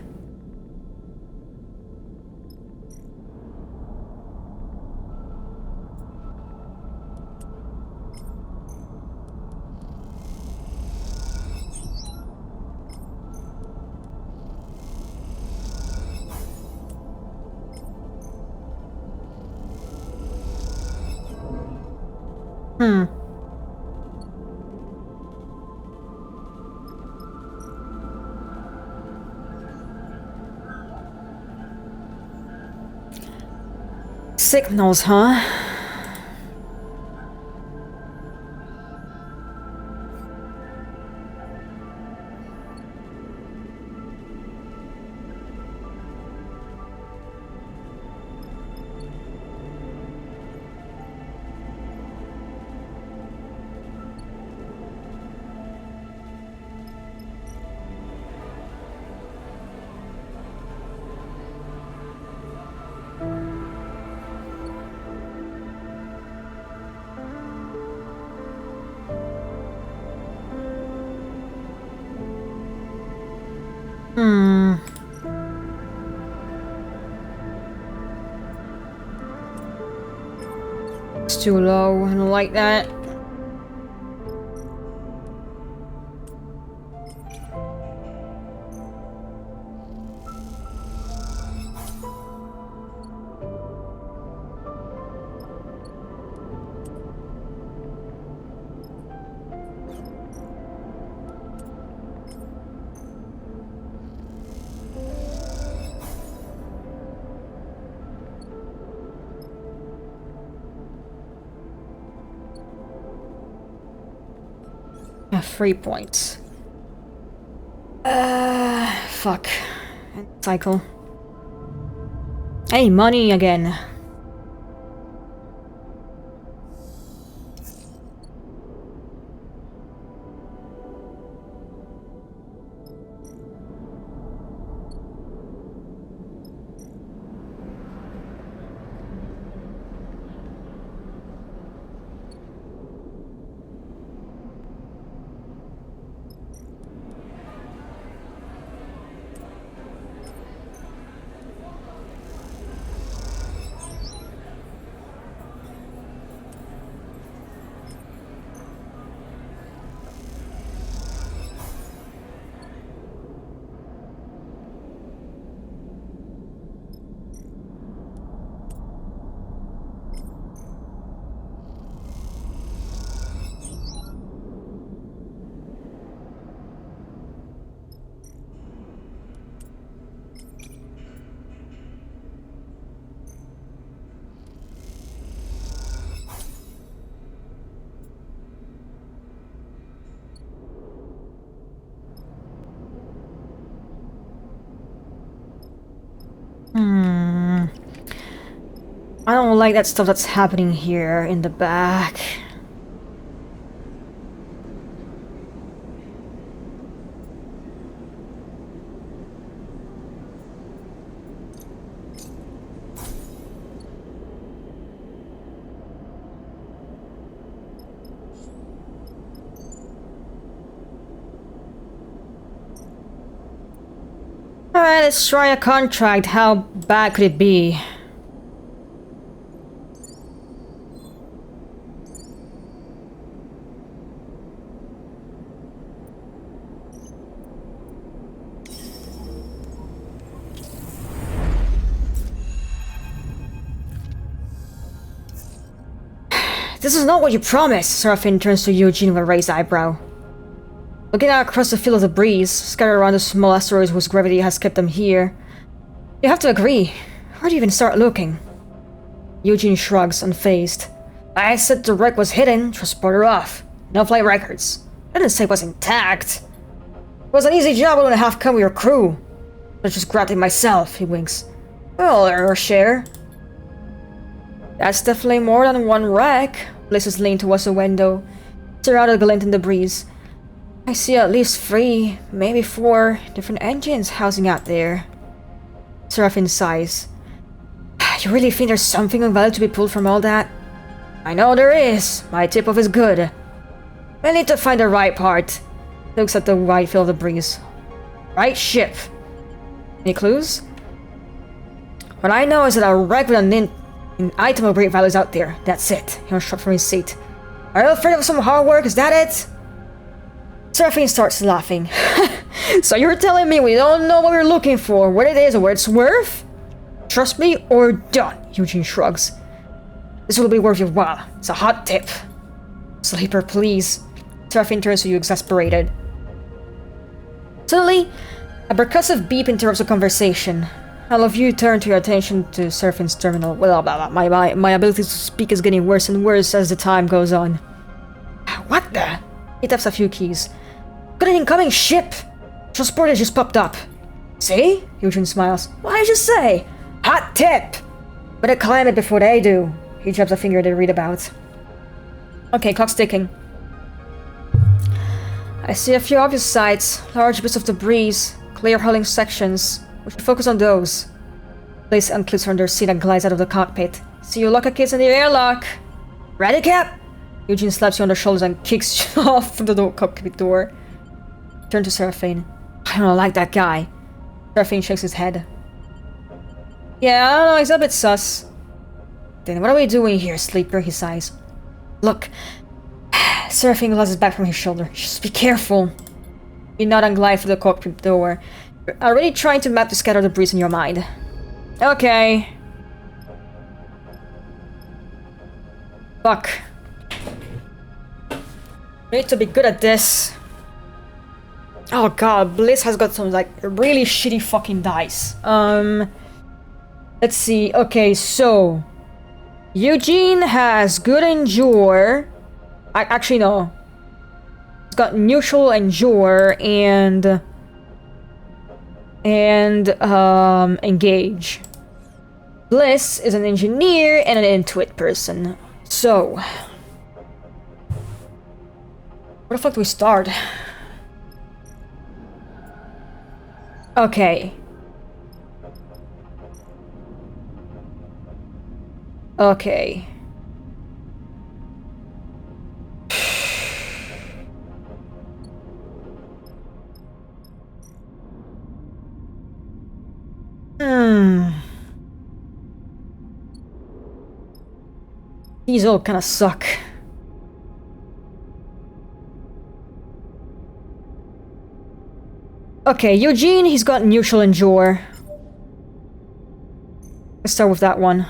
Signals, huh? It's too low. I don't like that. I have 3 points. Fuck. Cycle. Hey, money again. I don't like that stuff that's happening here in the back. Alright, let's try a contract. How bad could it be? This is not what you promised, Seraphine turns to Eugene with a raised eyebrow. Looking out across the field of debris, scattered around the small asteroids whose gravity has kept them here. You have to agree. Where do you even start looking? Eugene shrugs, unfazed. I said the wreck was hidden, transporter off. No flight records. I didn't say it was intact. It was an easy job, I wouldn't have come with your crew. I just grabbed it myself, he winks. Well, our share. That's definitely more than one wreck. Bliss leaned towards the window, stare out at the glint in the breeze. I see at least 3, maybe 4 different engines housing out there. Seraphine sighs. You really think there's something of value to be pulled from all that? I know there is. My tip-off is good. We need to find the right part. Looks at the wide field of the breeze. Right ship. Any clues? What I know is that a wreck with an item of great value is out there. That's it. He shrugged from his seat. Are you afraid of some hard work? Is that it? Seraphine starts laughing. So you're telling me we don't know what we're looking for, what it is, or what it's worth? Trust me or don't, Eugene shrugs. This will be worth your while. It's a hot tip. Sleeper, please. Seraphine turns to you, exasperated. Suddenly, a percussive beep interrupts the conversation. All of you turn to your attention to Seraphine's terminal. Well, blah, blah, blah. My ability to speak is getting worse and worse as the time goes on. What the? He taps a few keys. Got an incoming ship! Transporter just popped up. See? Eugene smiles. What did you say? Hot tip! Better climb it before they do. He jabs a finger to read about. Okay, clock's ticking. I see a few obvious sights. Large bits of debris. Clear hulling sections. We should focus on those. Blaze unclips from their seat and glides out of the cockpit. See you locker kids in the airlock. Ready, Cap? Eugene slaps you on the shoulders and kicks you off from the cockpit door. Turn to Seraphine. I don't like that guy. Seraphine shakes his head. Yeah, I don't know, he's a bit sus. Then what are we doing here, Sleeper? He sighs. Look. Seraphine glances back from his shoulder. Just be careful. You nod and glide through the cockpit door. You're already trying to map the scattered debris in your mind. Okay. Fuck. We need to be good at this. Oh god, Bliss has got some like really shitty fucking dice. Let's see. Okay, so Eugene has good endure. Actually no. He's got neutral endure and engage. Bliss is an engineer and an intuit person. So where the fuck do we start? Okay. Okay. These all kind of suck. Okay, Eugene, he's got neutral endure. Let's start with that one.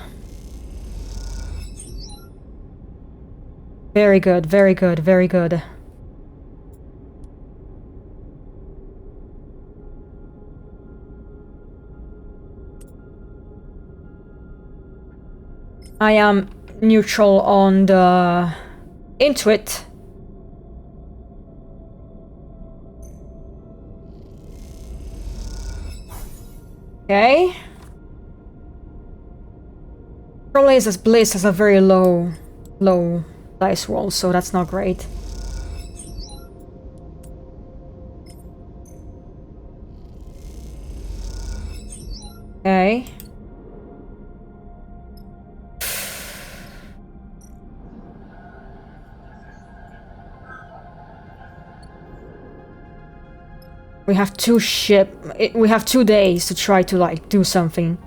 Very good, very good, very good. I am neutral on the intuit. Okay. Problem is, this Bliss has a very low dice roll, so that's not great. Okay. We have we have 2 days to try to, like, do something.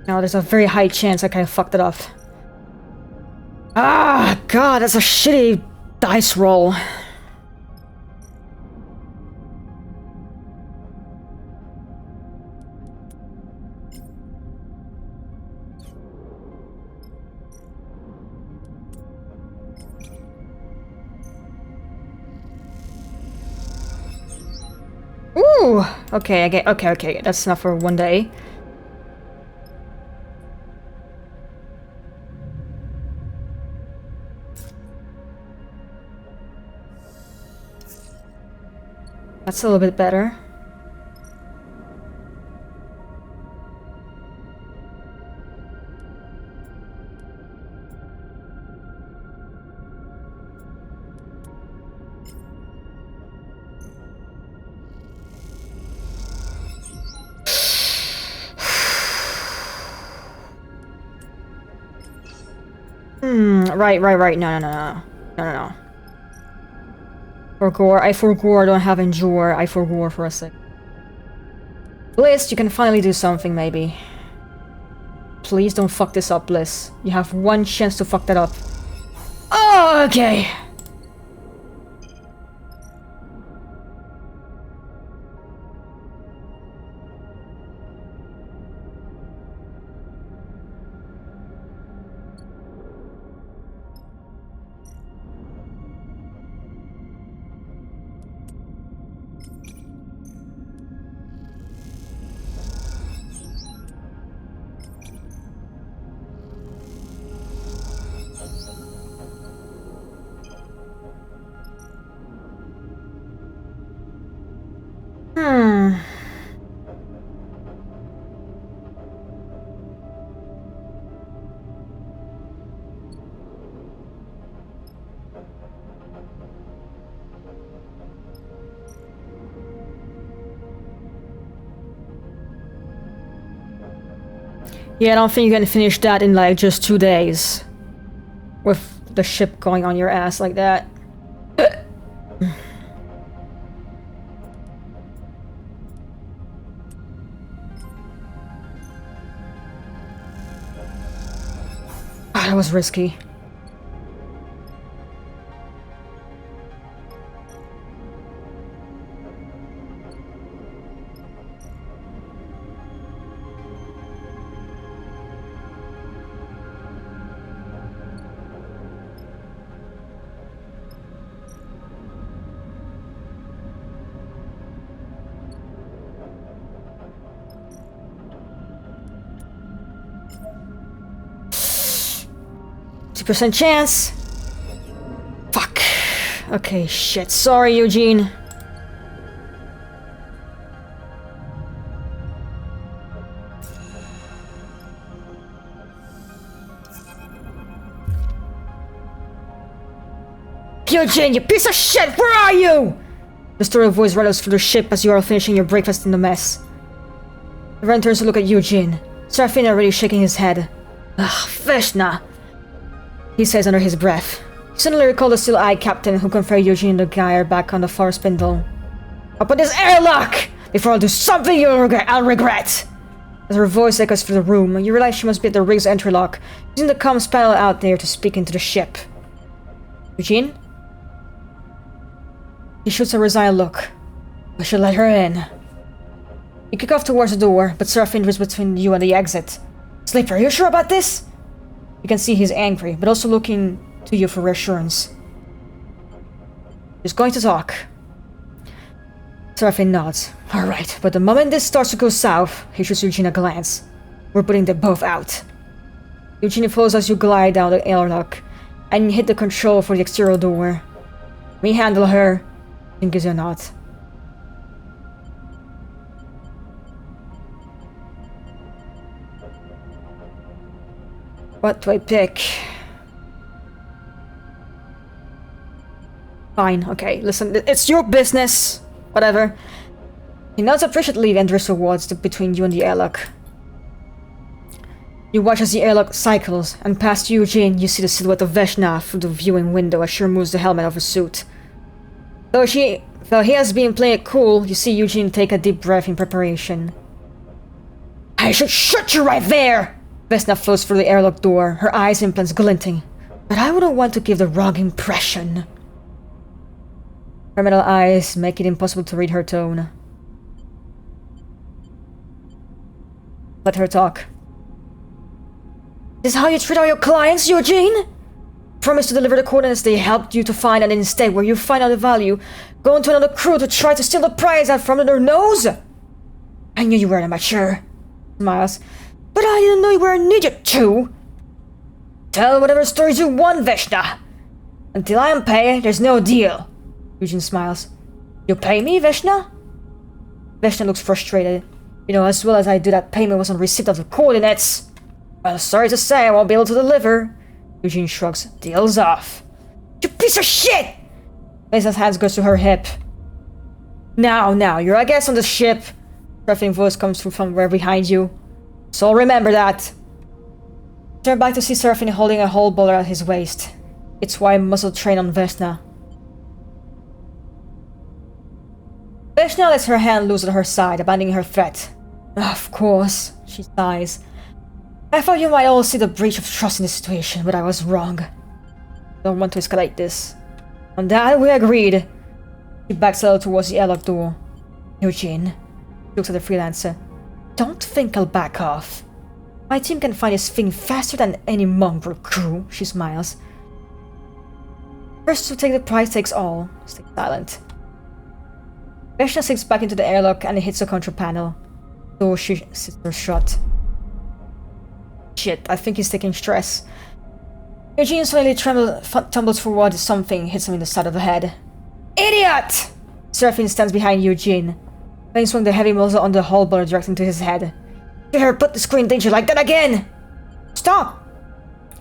Now there's a very high chance I kind of fucked it up. Ah, God, that's a shitty dice roll. Ooh, okay, okay, that's enough for 1 day. That's a little bit better. Right. No. Forgore, I forgore, don't have endure, I forgore for a sec. Bliss, you can finally do something, maybe. Please don't fuck this up, Bliss. You have 1 chance to fuck that up. Oh, okay. Yeah, I don't think you can finish that in, like, just 2 days. With the ship going on your ass like that. Ah, that was risky. %, chance. Fuck. Okay, shit. Sorry, Eugene. Eugene, you piece of shit! Where are you? The story voice rattles through the ship as you are finishing your breakfast in the mess. Ren turns to look at Eugene. Serafina already shaking his head. Ugh, Vishna, he says under his breath. He suddenly recalled the still-eyed captain who conferred Eugene and the Geyer back on the far spindle. Open this airlock! Before I'll do something I'll regret! As her voice echoes through the room, you realize she must be at the rig's entry lock, using the comms panel out there to speak into the ship. Eugene? He shoots a resigned look. I should let her in. You kick off towards the door, but Seraphine is between you and the exit. Sleeper, are you sure about this? You can see he's angry, but also looking to you for reassurance. He's going to talk. Seraphine nods. Alright, but the moment this starts to go south, he shoots Eugene a glance. We're putting them both out. Eugene follows as you glide down the airlock, and hit the control for the exterior door. Me handle her. Eugene gives you a nod. What do I pick? Fine, okay, listen, it's your business. Whatever. He nods appreciatively and drifts towards between you and the airlock. You watch as the airlock cycles, and past Eugene, you see the silhouette of Veshna through the viewing window as she removes the helmet of her suit. Though he has been playing it cool, you see Eugene take a deep breath in preparation. I should shoot you right there! Vesna flows through the airlock door, her eyes implants glinting. But I wouldn't want to give the wrong impression. Her metal eyes make it impossible to read her tone. Let her talk. This is how you treat all your clients, Eugene? Promise to deliver the coordinates they helped you to find, and instead, where you find out the value, go into another crew to try to steal the prize out from their nose? I knew you were immature. Smiles. But I didn't know you were an idiot too. Tell whatever stories you want, Veshna. Until I am paid, there's no deal. Eugene smiles. You pay me, Veshna? Veshna looks frustrated. You know as well as I do that payment was on receipt of the coordinates. Well, sorry to say I won't be able to deliver. Eugene shrugs. Deal's off. You piece of shit! Veshna's hands goes to her hip. Now, you're a guest on the ship. Ruffling voice comes from somewhere behind you. So remember that. Turn back to see Seraphine holding a whole boulder at his waist. It's why muscle train on Veshna. Veshna lets her hand loose at her side, abandoning her threat. Of course, she sighs. I thought you might all see the breach of trust in this situation, but I was wrong. Don't want to escalate this. On that, we agreed. She backs a little towards the airlock door. Eugene looks at the freelancer. Don't think I'll back off. My team can find this thing faster than any mongrel crew, she smiles. First to take the prize takes all. Stay silent. Veshna sinks back into the airlock and hits the control panel. Though she sits her shut. Shit, I think he's taking stress. Eugene suddenly tumbles forward as something hits him in the side of the head. Idiot! Seraphine stands behind Eugene. Then swung the heavy muzzle on the hull boulder directly into his head. Dare put the screen in danger like that again! Stop!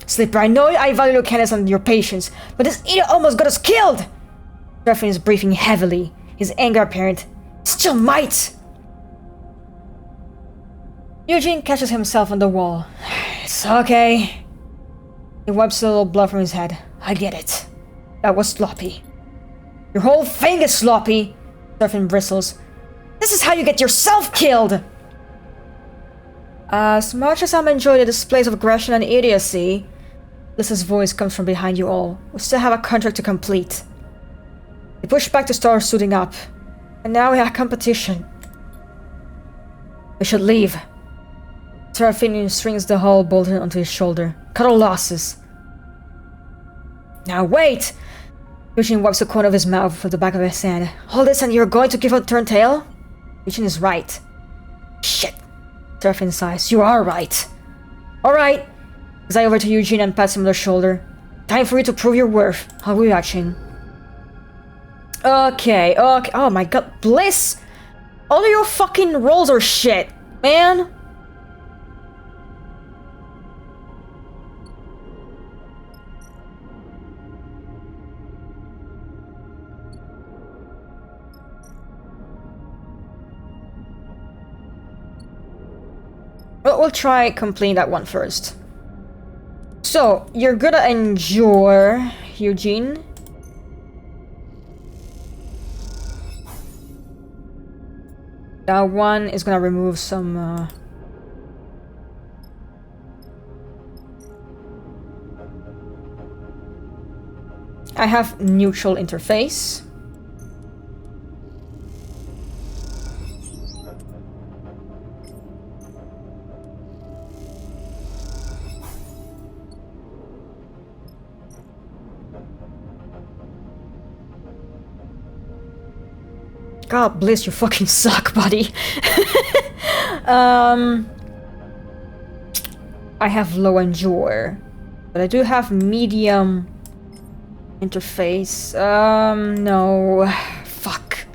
Sleeper, I know I value your kindness and your patience, but this idiot almost got us killed! Seraphine is breathing heavily, his anger apparent. Still might! Eugene catches himself on the wall. It's okay. He wipes a little blood from his head. I get it. That was sloppy. Your whole thing is sloppy! Seraphine bristles. This is how you get yourself killed! As much as I'm enjoying the displays of aggression and idiocy, Lyssa's voice comes from behind you all. We still have a contract to complete. They push back to start suiting up. And now we have competition. We should leave. Seraphine strings the hull bolted onto his shoulder. Cut all losses. Now wait! Eugene wipes the corner of his mouth with the back of his hand. All this and you're going to give a turn tail? Eugene is right. Shit. Seraphine sighs. You are right. Alright. As I over to Eugene and pats him on the shoulder. Time for you to prove your worth. I'll be watching. Okay. Oh my god. Bliss! All of your fucking rolls are shit, man. Well, we'll try completing that one first. So, you're gonna endure, Eugene. That one is gonna remove some, I have neutral interface. 。God, Bliss, you fucking suck, buddy. I have low endure, but I do have medium interface. No. Fuck.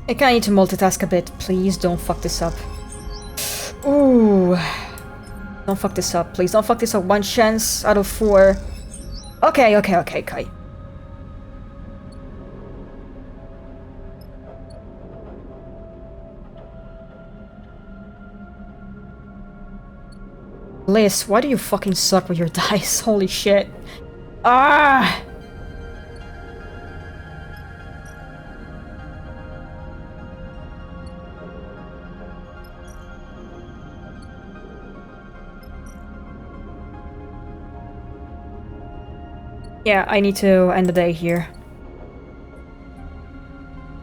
I kinda need to multitask a bit. Please don't fuck this up. Ooh. Don't fuck this up. Please don't fuck this up. 1 chance out of 4. Okay. Liz, why do you fucking suck with your dice? Holy shit. Ah! Yeah, I need to end the day here.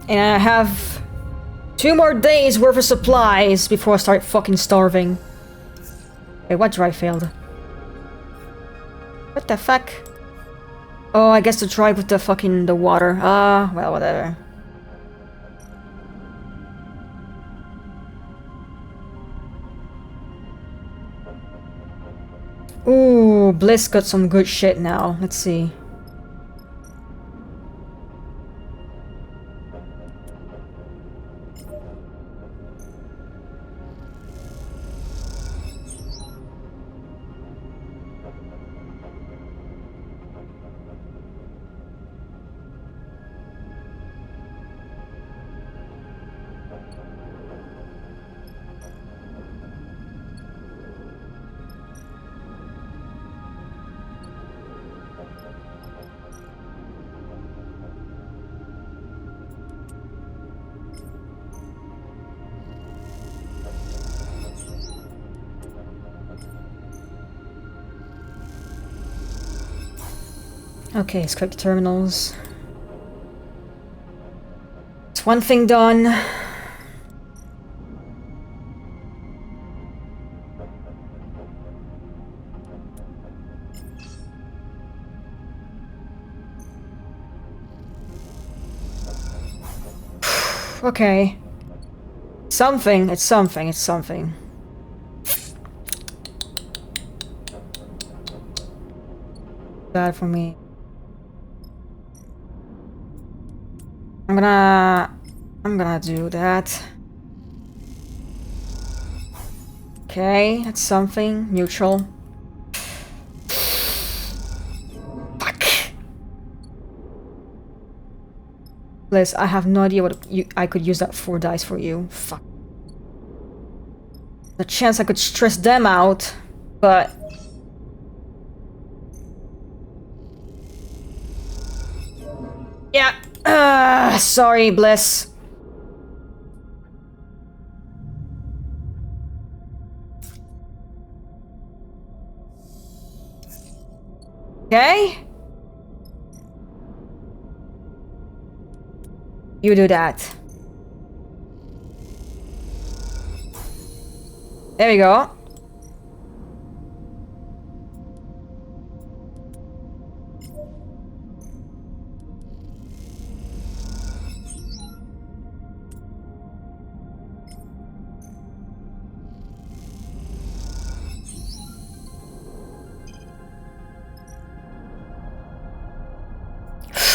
And I have 2 more days worth of supplies before I start fucking starving. Wait, what drive failed? What the fuck? Oh, I guess the drive with the water. Ah, well, whatever. Ooh, Bliss got some good shit now. Let's see. Okay, let's click the terminals. It's 1 thing done. Okay. Something, it's something. Bad for me. I'm gonna do that. Okay, that's something. Neutral. Fuck. Liz, I have no idea what I could use that 4 dice for you. Fuck. The chance I could stress them out, but... Yeah. Sorry, Bliss. Okay? You do that. There we go.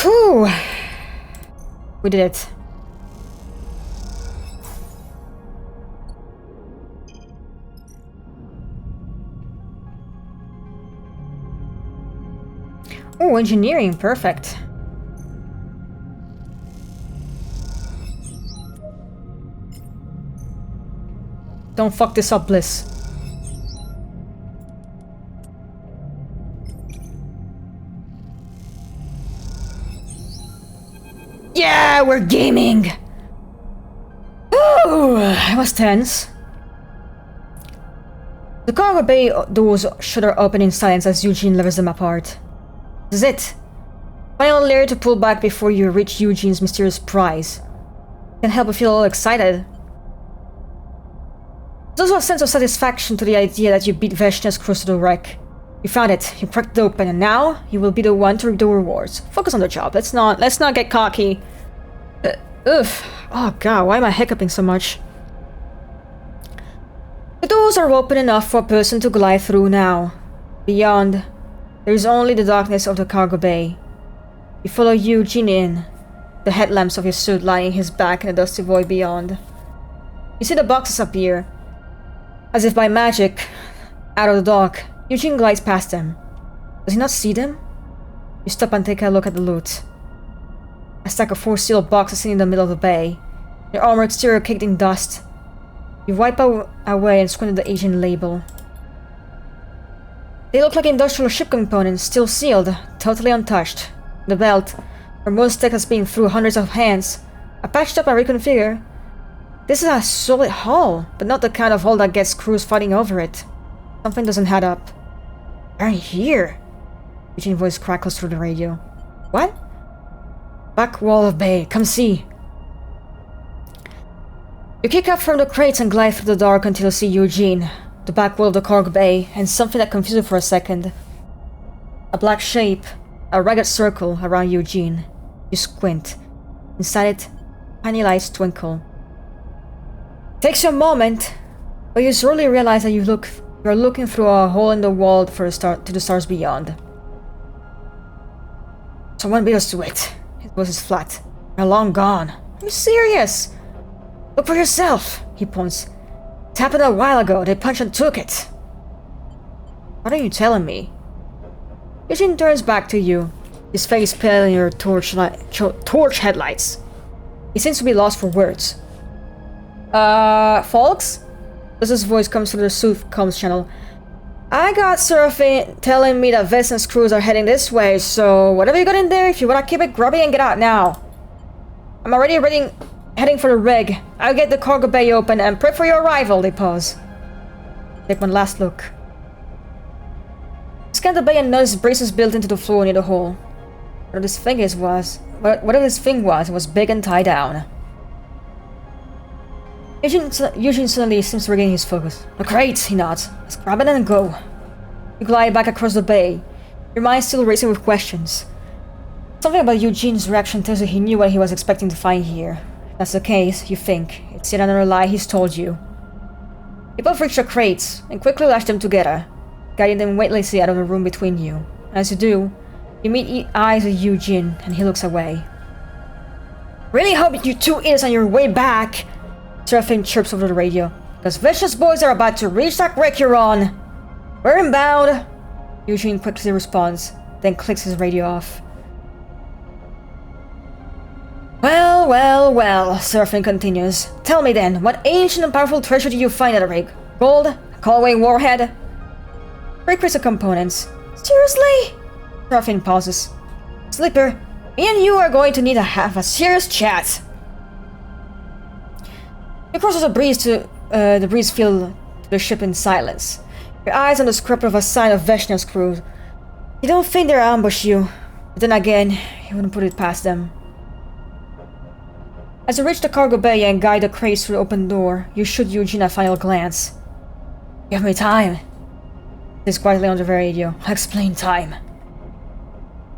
Whew. We did it. Oh, engineering, perfect. Don't fuck this up, Bliss. Yeah, we're gaming! Ooh, I was tense. The cargo bay doors shudder open in silence as Eugene levers them apart. This is it. Final layer to pull back before you reach Eugene's mysterious prize. Can't help but feel a little excited. There's also a sense of satisfaction to the idea that you beat Veshna's crew to the wreck. You found it, you cracked it open, and now you will be the one to reap the rewards. Focus on the job. Let's not get cocky. Oh god, why am I hiccuping so much? The doors are open enough for a person to glide through now. Beyond, there is only the darkness of the cargo bay. You follow Eugene in, the headlamps of his suit lying his back in the dusty void beyond. You see the boxes appear. As if by magic, out of the dock, Eugene glides past them. Does he not see them? You stop and take a look at the loot. A stack of 4 sealed boxes sitting in the middle of the bay, their armor exterior caked in dust. You wipe away and squint at the agent label. They look like industrial ship components, still sealed, totally untouched. The belt, where most tech has been through hundreds of hands, are patched up and reconfigured. This is a solid hull, but not the kind of hull that gets crews fighting over it. Something doesn't add up. They're in here. Eugene's voice crackles through the radio. What? Back wall of bay, come see. You kick up from the crates and glide through the dark until you see Eugene, the back wall of the cargo bay, and something that confuses you for a second. A black shape, a ragged circle around Eugene. You squint. Inside it, tiny lights twinkle. Takes you a moment, but you slowly realize that you're looking through a hole in the wall to the stars beyond. Someone beat us to it. His voice is flat. They're long gone. Are you serious? Look for yourself, he points. It happened a while ago. They punched and took it. What are you telling me? Eugene turns back to you, his face pale in your torch headlights. He seems to be lost for words. Folks? This voice comes through the suit comms channel. I got surfing telling me that Vessen's crews are heading this way, so whatever you got in there, if you wanna keep it grubby and get out now. I'm already heading for the rig. I'll get the cargo bay open and prep for your arrival, they pause. Take one last look. Scan the bay and notice braces built into the floor near the hole. Whatever this thing was big and tied down. Eugene suddenly seems to regain his focus. Oh, great, he nods. Let's grab it and go. You glide back across the bay, your mind still racing with questions. Something about Eugene's reaction tells you he knew what he was expecting to find here. If that's the case, you think. It's yet another lie he's told you. You both reach the crates and quickly lash them together, guiding them weightlessly out of the room between you. As you do, you meet eyes with Eugene, and he looks away. Really hope you two idiots on your way back! Seraphine chirps over the radio. Those vicious boys are about to reach that wreck you're on! We're inbound! Eugene quickly responds, then clicks his radio off. Well, Seraphine continues. Tell me then, what ancient and powerful treasure did you find at the rig? Gold? A callaway warhead? Precursor components. Seriously? Seraphine pauses. Slipper, me and you are going to need to have a serious chat. You cross the breeze fill the ship in silence. Your eyes on the scrapper of a sign of Veshna's crew. You don't think they'll ambush you, but then again, you wouldn't put it past them. As you reach the cargo bay and guide the crates through the open door, you shoot Eugene a final glance. Give me time. He says quietly on the radio. I'll explain time.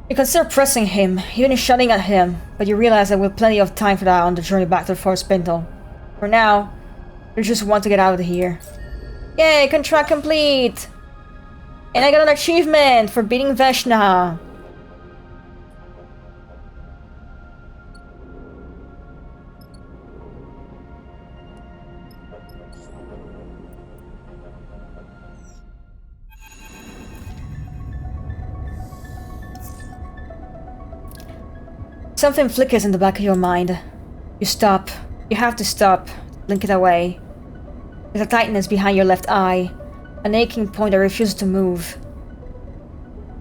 You consider pressing him, even shouting at him, but you realize that we've plenty of time for that on the journey back to the Forest Spindle. For now, you just want to get out of here. Yay, contract complete! And I got an achievement for beating Veshna! Something flickers in the back of your mind. You stop. You have to stop. Blink it away. There's a tightness behind your left eye. An aching point that refuses to move.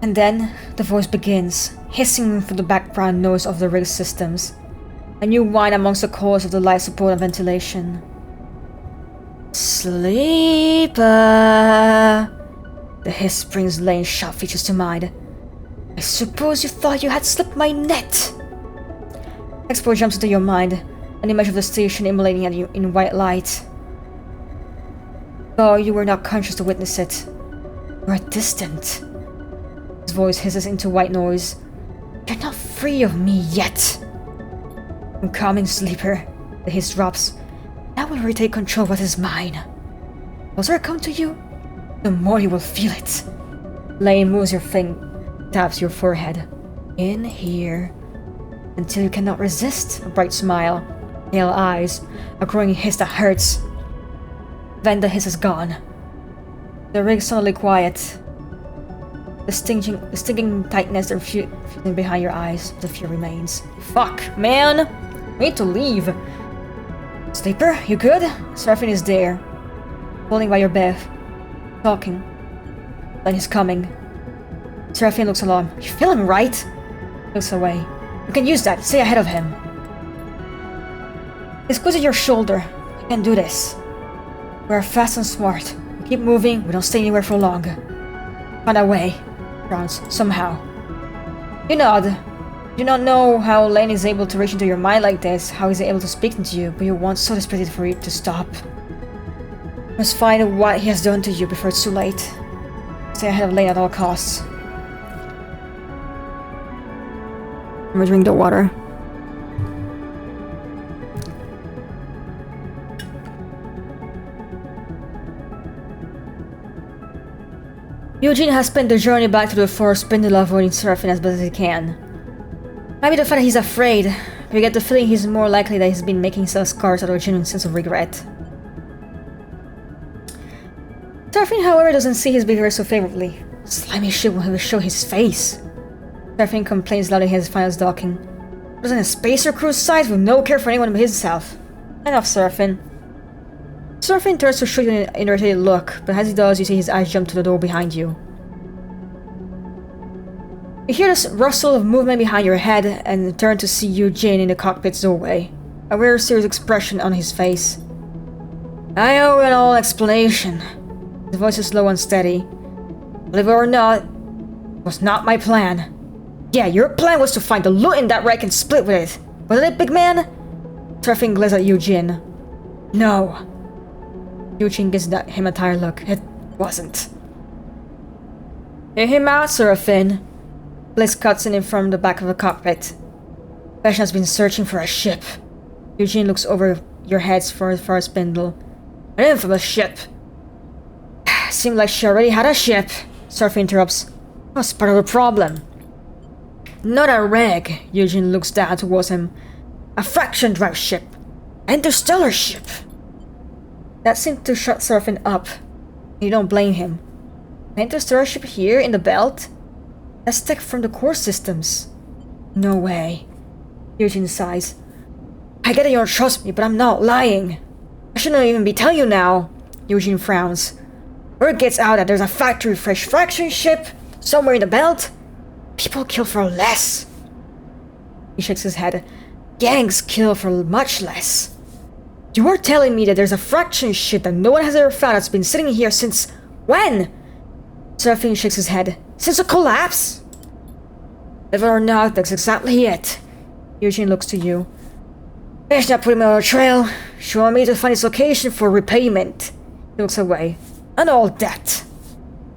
And then, the voice begins, hissing through the background noise of the rig systems. A new whine amongst the cores of the life support and ventilation. Sleeper. The hiss brings Lane's sharp features to mind. I suppose you thought you had slipped my net. Expo jumps into your mind, an image of the station emulating at you in white light. Though you were not conscious to witness it. You are distant. His voice hisses into white noise. You're not free of me yet. I'm coming, sleeper. The hiss drops. I will retake control of what is mine. The closer I come to you, the more you will feel it. Lane moves your finger, taps your forehead. In here. Until you cannot resist. A bright smile. Pale eyes. A growing hiss that hurts. Then the hiss is gone. The rig suddenly quiet. The stinging tightness fusing behind your eyes. The fear remains. Fuck, man! We need to leave. Sleeper, you good? Seraphine is there. Holding by your bed. Talking. Then he's coming. Seraphine looks alarmed. You feeling right? Looks away. You can use that. Stay ahead of him. He squeezes your shoulder. You can do this. We are fast and smart. We keep moving. We don't stay anywhere for long. Find a way. Frowns. Somehow. You nod. You do not know how Lane is able to reach into your mind like this, how he's able to speak into you, but you want so desperately for it to stop. You must find what he has done to you before it's too late. Stay ahead of Lane at all costs. I'm gonna drink the water. Eugene has spent the journey back to the forest spindle avoiding Seraphine as best as he can. Maybe the fact that he's afraid, but you get the feeling he's more likely that he's been making such scars out of a genuine sense of regret. Seraphine, however, doesn't see his behavior so favorably. Slimy shit will show his face. Seraphine complains loudly as his finals docking. Doesn't a spacer cruise size with no care for anyone but himself. Enough, Seraphine. Seraphine turns to show you an irritated look, but as he does, you see his eyes jump to the door behind you. You hear this rustle of movement behind your head and turn to see Eugene in the cockpit's doorway, a weird serious expression on his face. I owe an all explanation. His voice is slow and steady. Believe it or not, it was not my plan. Yeah, your plan was to find the loot in that wreck and split with it. Wasn't it, big man? Seraphine glares at Eugene. No. Eugene gives him a tired look. It wasn't. Hear him out, Seraphine. Bliss cuts in from the back of the cockpit. Veshna's been searching for a ship. Eugene looks over your heads for a spindle. An infamous ship. Seemed like she already had a ship. Seraphine interrupts. What's part of the problem? Not a wreck. Eugene looks down towards him. A fraction drive ship. An interstellar ship. That seemed to shut Seraphine up. You don't blame him. An interstellar ship here in the belt? That's tech from the core systems. No way. Eugene sighs. I get that you don't trust me, but I'm not lying. I shouldn't even be telling you now. Eugene frowns. Word gets out that there's a factory fresh fraction ship somewhere in the belt. People kill for less. He shakes his head. Gangs kill for much less. You are telling me that there's a fraction ship that no one has ever found that's been sitting here since when? Seraphine shakes his head. Since the collapse? Whether or not, that's exactly it. Eugene looks to you. Veshna put him on a trail. She wanted me to find its location for repayment. He looks away. And all that.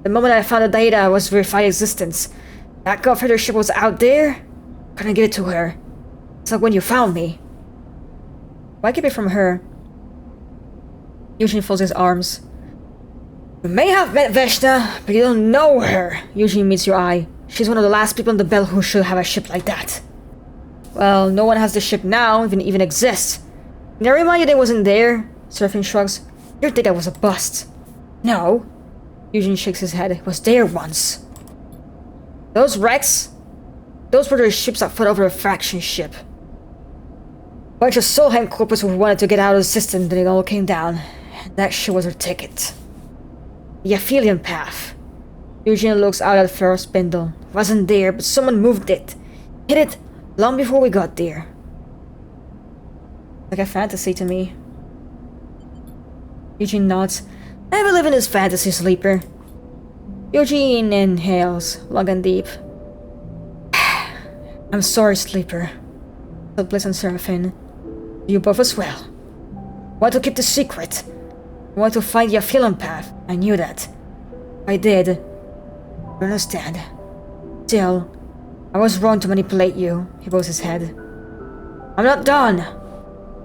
The moment I found the data, I was verified existence. That Godfather ship was out there. Couldn't get it to her. It's like when you found me. Why keep it from her? Eugene folds his arms. You may have met Veshna, but you don't know her. Eugene meets your eye. She's one of the last people in the belt who should have a ship like that. Well, no one has the ship now, even exists. Did I remind you that it wasn't there? Seraphine shrugs. Your data was a bust. No. Eugene shakes his head. It was there once. Those wrecks? Those were the ships that fought over a fraction ship. Bunch of Solheim corporates who wanted to get out of the system, then it all came down. That shit was her ticket. The Aphelion path. Eugene looks out at the ferro spindle. It wasn't there, but someone moved it. Hit it long before we got there. Like a fantasy to me. Eugene nods. I believe in this fantasy, sleeper. Eugene inhales, long and deep. I'm sorry, Sleeper, said Bliss and Seraphine. You both as well. Want to keep the secret. Want to find the Aphelion path. I knew that. I did. I understand. Still, I was wrong to manipulate you. He bows his head. I'm not done.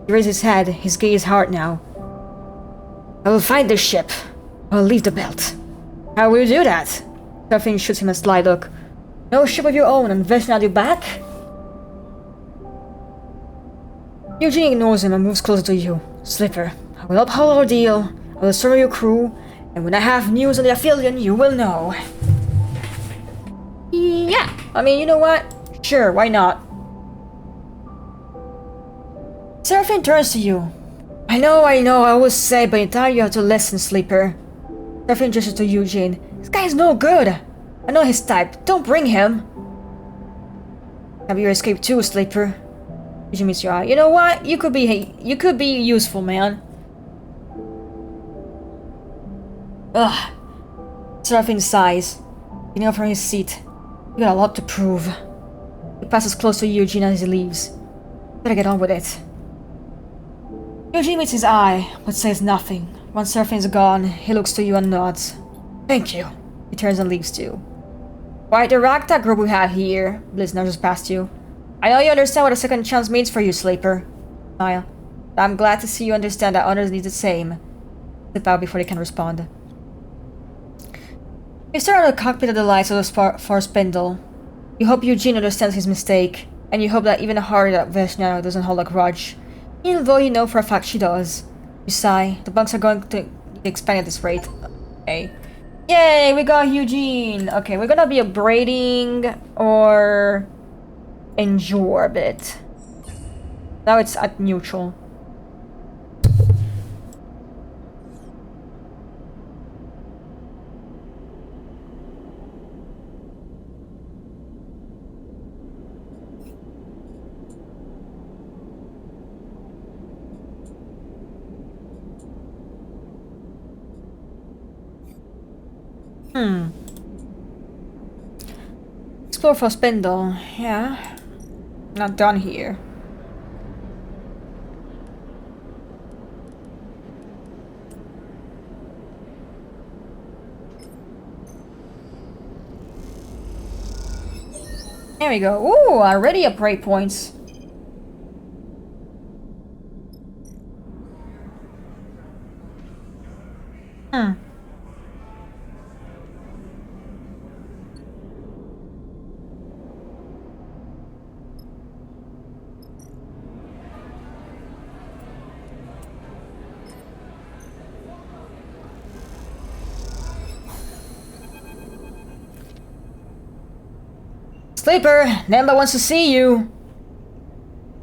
He raises his head, his gaze hard now. I will find the ship. I will leave the belt. How will you do that? Seraphine shoots him a sly look. No ship of your own and Veshna had you back? Eugene ignores him and moves closer to you. Slipper, I will uphold our deal. I will serve your crew. And when I have news on the Aphelion, you will know. Yeah, I mean, you know what? Sure, why not? Seraphine turns to you. I know, I always say, but in time you have to listen, Sleeper. Seraphine gestures to Eugene. This guy is no good. I know his type. Don't bring him. Have you escaped too, Sleeper? Eugene meets your eye. You know what? You could be useful, man. Ugh. Seraphine sighs, getting up from his seat. You got a lot to prove. He passes close to Eugene as he leaves. Better get on with it. Eugene meets his eye, but says nothing. Once Seraphine's gone, he looks to you and nods. Thank you. He turns and leaves too. Quite the ragtag group we have here. Bliss nudges past you. I know you understand what a second chance means for you, Sleeper. Smile. I'm glad to see you understand that others need the same. Slip out before they can respond. You stare at the cockpit of the lights of the far spindle. You hope Eugene understands his mistake, and you hope that even harder that Veshna doesn't hold a grudge. Even though you know for a fact she does. You sigh. The bunks are going to expand at this rate. Okay. Yay, we got Eugene! Okay, we're gonna be upgrading or endure a bit. Now it's at neutral. Explore for spindle. Yeah. Not done here. There we go. Ooh, already upgrade points. Sleeper, Nemba wants to see you.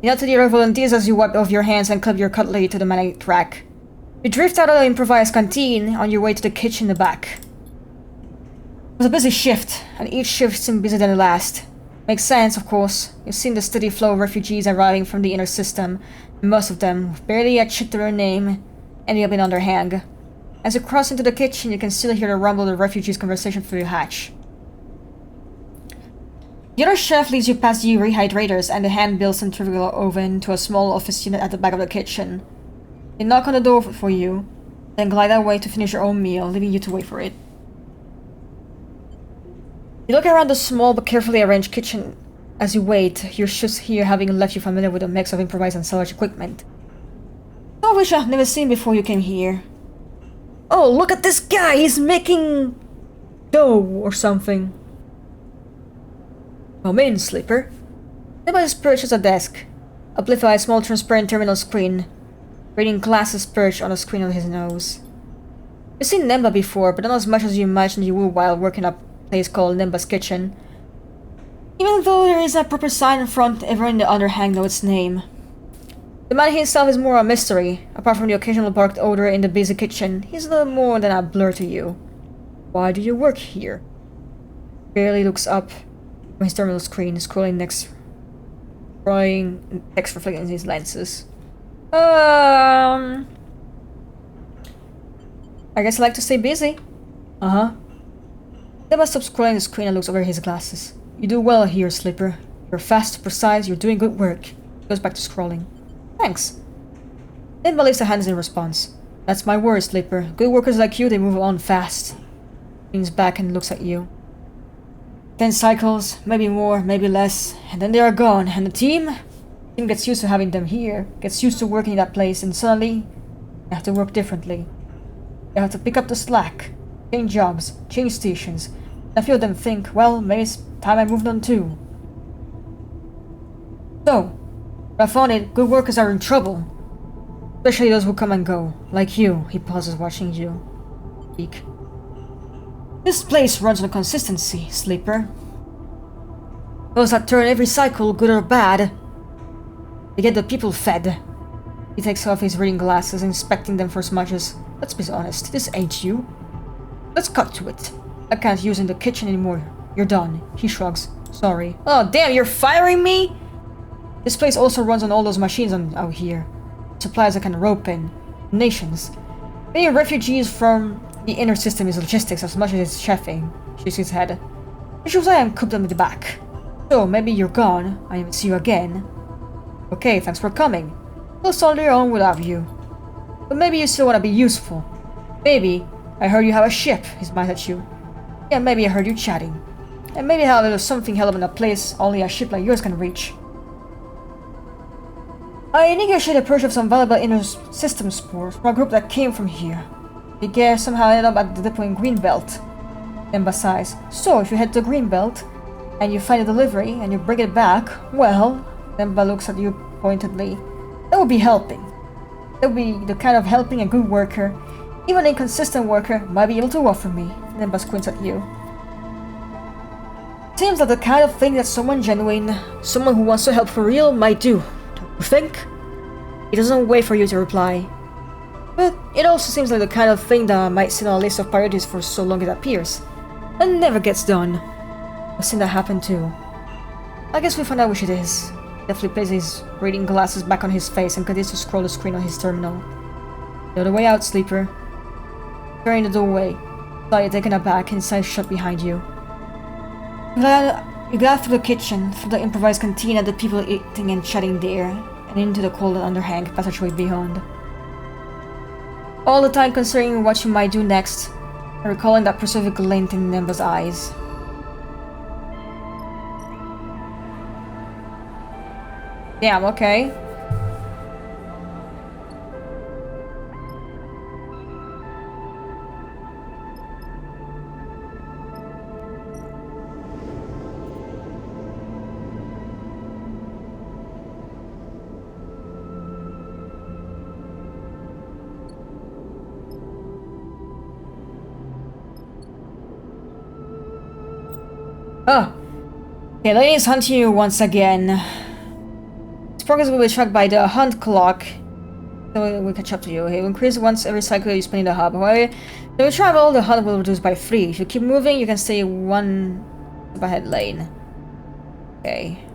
You nod to the other volunteers as you wipe off your hands and clip your cutlery to the magnetic rack. You drift out of the improvised canteen on your way to the kitchen in the back. It was a busy shift, and each shift seemed busier than the last. Makes sense, of course. You've seen the steady flow of refugees arriving from the inner system, and most of them, with barely a chip to their name, ending up in underhang. As you cross into the kitchen, you can still hear the rumble of the refugees' conversation through your hatch. The other chef leads you past the rehydrators and the hand-built centrifugal oven to a small office unit at the back of the kitchen. They knock on the door for you, then glide away to finish your own meal, leaving you to wait for it. You look around the small but carefully arranged kitchen. As you wait, your shifts here having left you familiar with a mix of improvised and salvage equipment. I wish I've never seen before you came here. Oh, look at this guy! He's making dough or something. Come in, Sleeper. Nemba is perched at a desk, uplifted by a small transparent terminal screen. Reading glasses perched on a screen on his nose. You've seen Nemba before, but not as much as you imagined you would while working at a place called Nemba's Kitchen. Even though there is a proper sign in front, everyone in the underhang knows its name. The man himself is more a mystery. Apart from the occasional barked odor in the busy kitchen, he's little more than a blur to you. Why do you work here? Barely looks up from his terminal screen, scrolling next, drawing text reflecting his lenses. I guess I like to stay busy. Nemba stops scrolling the screen and looks over his glasses. You do well here, Sleeper. You're fast, precise, you're doing good work. Goes back to scrolling. Thanks. Nimba lifts the hands in response. That's my word, Sleeper. Good workers like you, they move on fast. Leans back and looks at you. 10 cycles, maybe more, maybe less, and then they are gone. And the team gets used to having them here, gets used to working in that place, and suddenly they have to work differently. They have to pick up the slack, change jobs, change stations. And a few of them think, well, maybe it's time I moved on too. So, I found it, good workers are in trouble. Especially those who come and go, like you. He pauses, watching you speak. This place runs on consistency, Sleeper. Those that turn every cycle, good or bad, they get the people fed. He takes off his reading glasses, inspecting them for smudges. Let's be honest, this ain't you. Let's cut to it. I can't use in the kitchen anymore. You're done. He shrugs. Sorry. Oh, damn, you're firing me? This place also runs on all those machines out here. Supplies I can rope in. Nations. Being refugees from the inner system is logistics as much as it's chefing. Shakes his head. Issues I am cooked them in the back. So maybe you're gone. I never see you again. Okay, thanks for coming. We'll solve your own without you. But maybe you still want to be useful. Maybe I heard you have a ship. He smiles at you. Yeah, maybe I heard you chatting. And maybe have a little something held up in a place only a ship like yours can reach. I negotiated a purchase of some valuable inner system spores from a group that came from here. The gear somehow ended up at the depot in Greenbelt. Emba sighs. So, if you head to Greenbelt, and you find a delivery, and you bring it back, well, Emba looks at you pointedly. That would be helping. That would be the kind of helping a good worker, even an inconsistent worker, might be able to offer me. Emba squints at you. Seems like the kind of thing that someone genuine, someone who wants to help for real, might do. You think? He doesn't wait for you to reply. But it also seems like the kind of thing that might sit on a list of priorities for so long it appears. And never gets done. I've seen that happen too. I guess we find out which it is. Definitely places his reading glasses back on his face and continues to scroll the screen on his terminal. The other way out, Sleeper. Turning the doorway. Slightly taken aback, inside shut behind you. You glide through the kitchen, through the improvised canteen and the people eating and chatting there, and into the cold and underhang passageway beyond. All the time considering what you might do next, and recalling that persuasive glint in Nemba's eyes. Damn, okay. Oh. Okay, Lady is hunting you once again. Its progress will be tracked by the hunt clock. So we'll catch up to you. It will increase once every cycle you spend in the hub. However, if you travel, the hunt will reduce by 3. If you keep moving, you can stay one step ahead lane. Okay.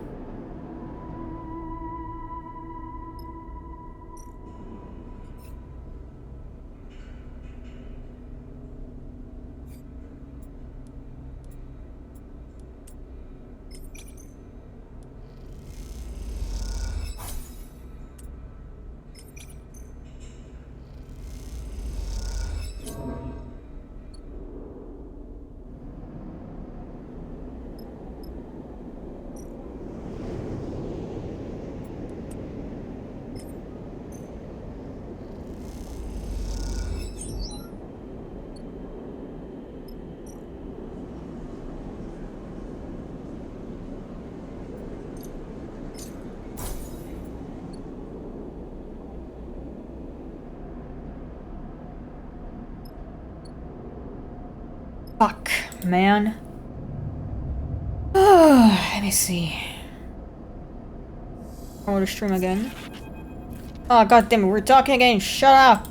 Fuck, man. Let me see. Oh, the stream again. Oh, god damn it, we're talking again. Shut up.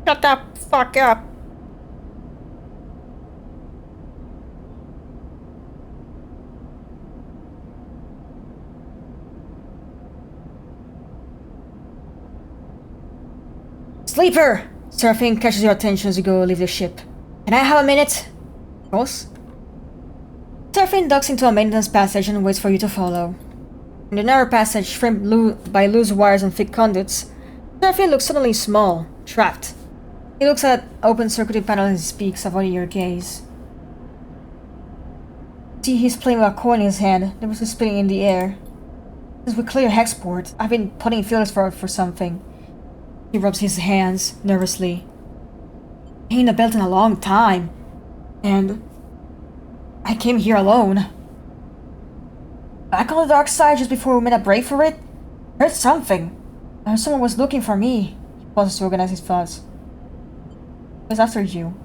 Shut the fuck up. Sleeper! Surfing catches your attention as you go leave the ship. Can I have a minute? Of course. Seraphine ducks into a maintenance passage and waits for you to follow. In the narrow passage, framed by loose wires and thick conduits, Seraphine looks suddenly small, trapped. He looks at open circuited panel and speaks, avoiding your gaze. See, he's playing with a coin in his hand, nervously spinning in the air. Since we clear Hexport, I've been putting feelers for something. He rubs his hands, nervously. I ain't a belt in a long time. And I came here alone. Back on the dark side just before we made a break for it? I heard something. I heard someone was looking for me. He pauses to organize his thoughts. It was after you.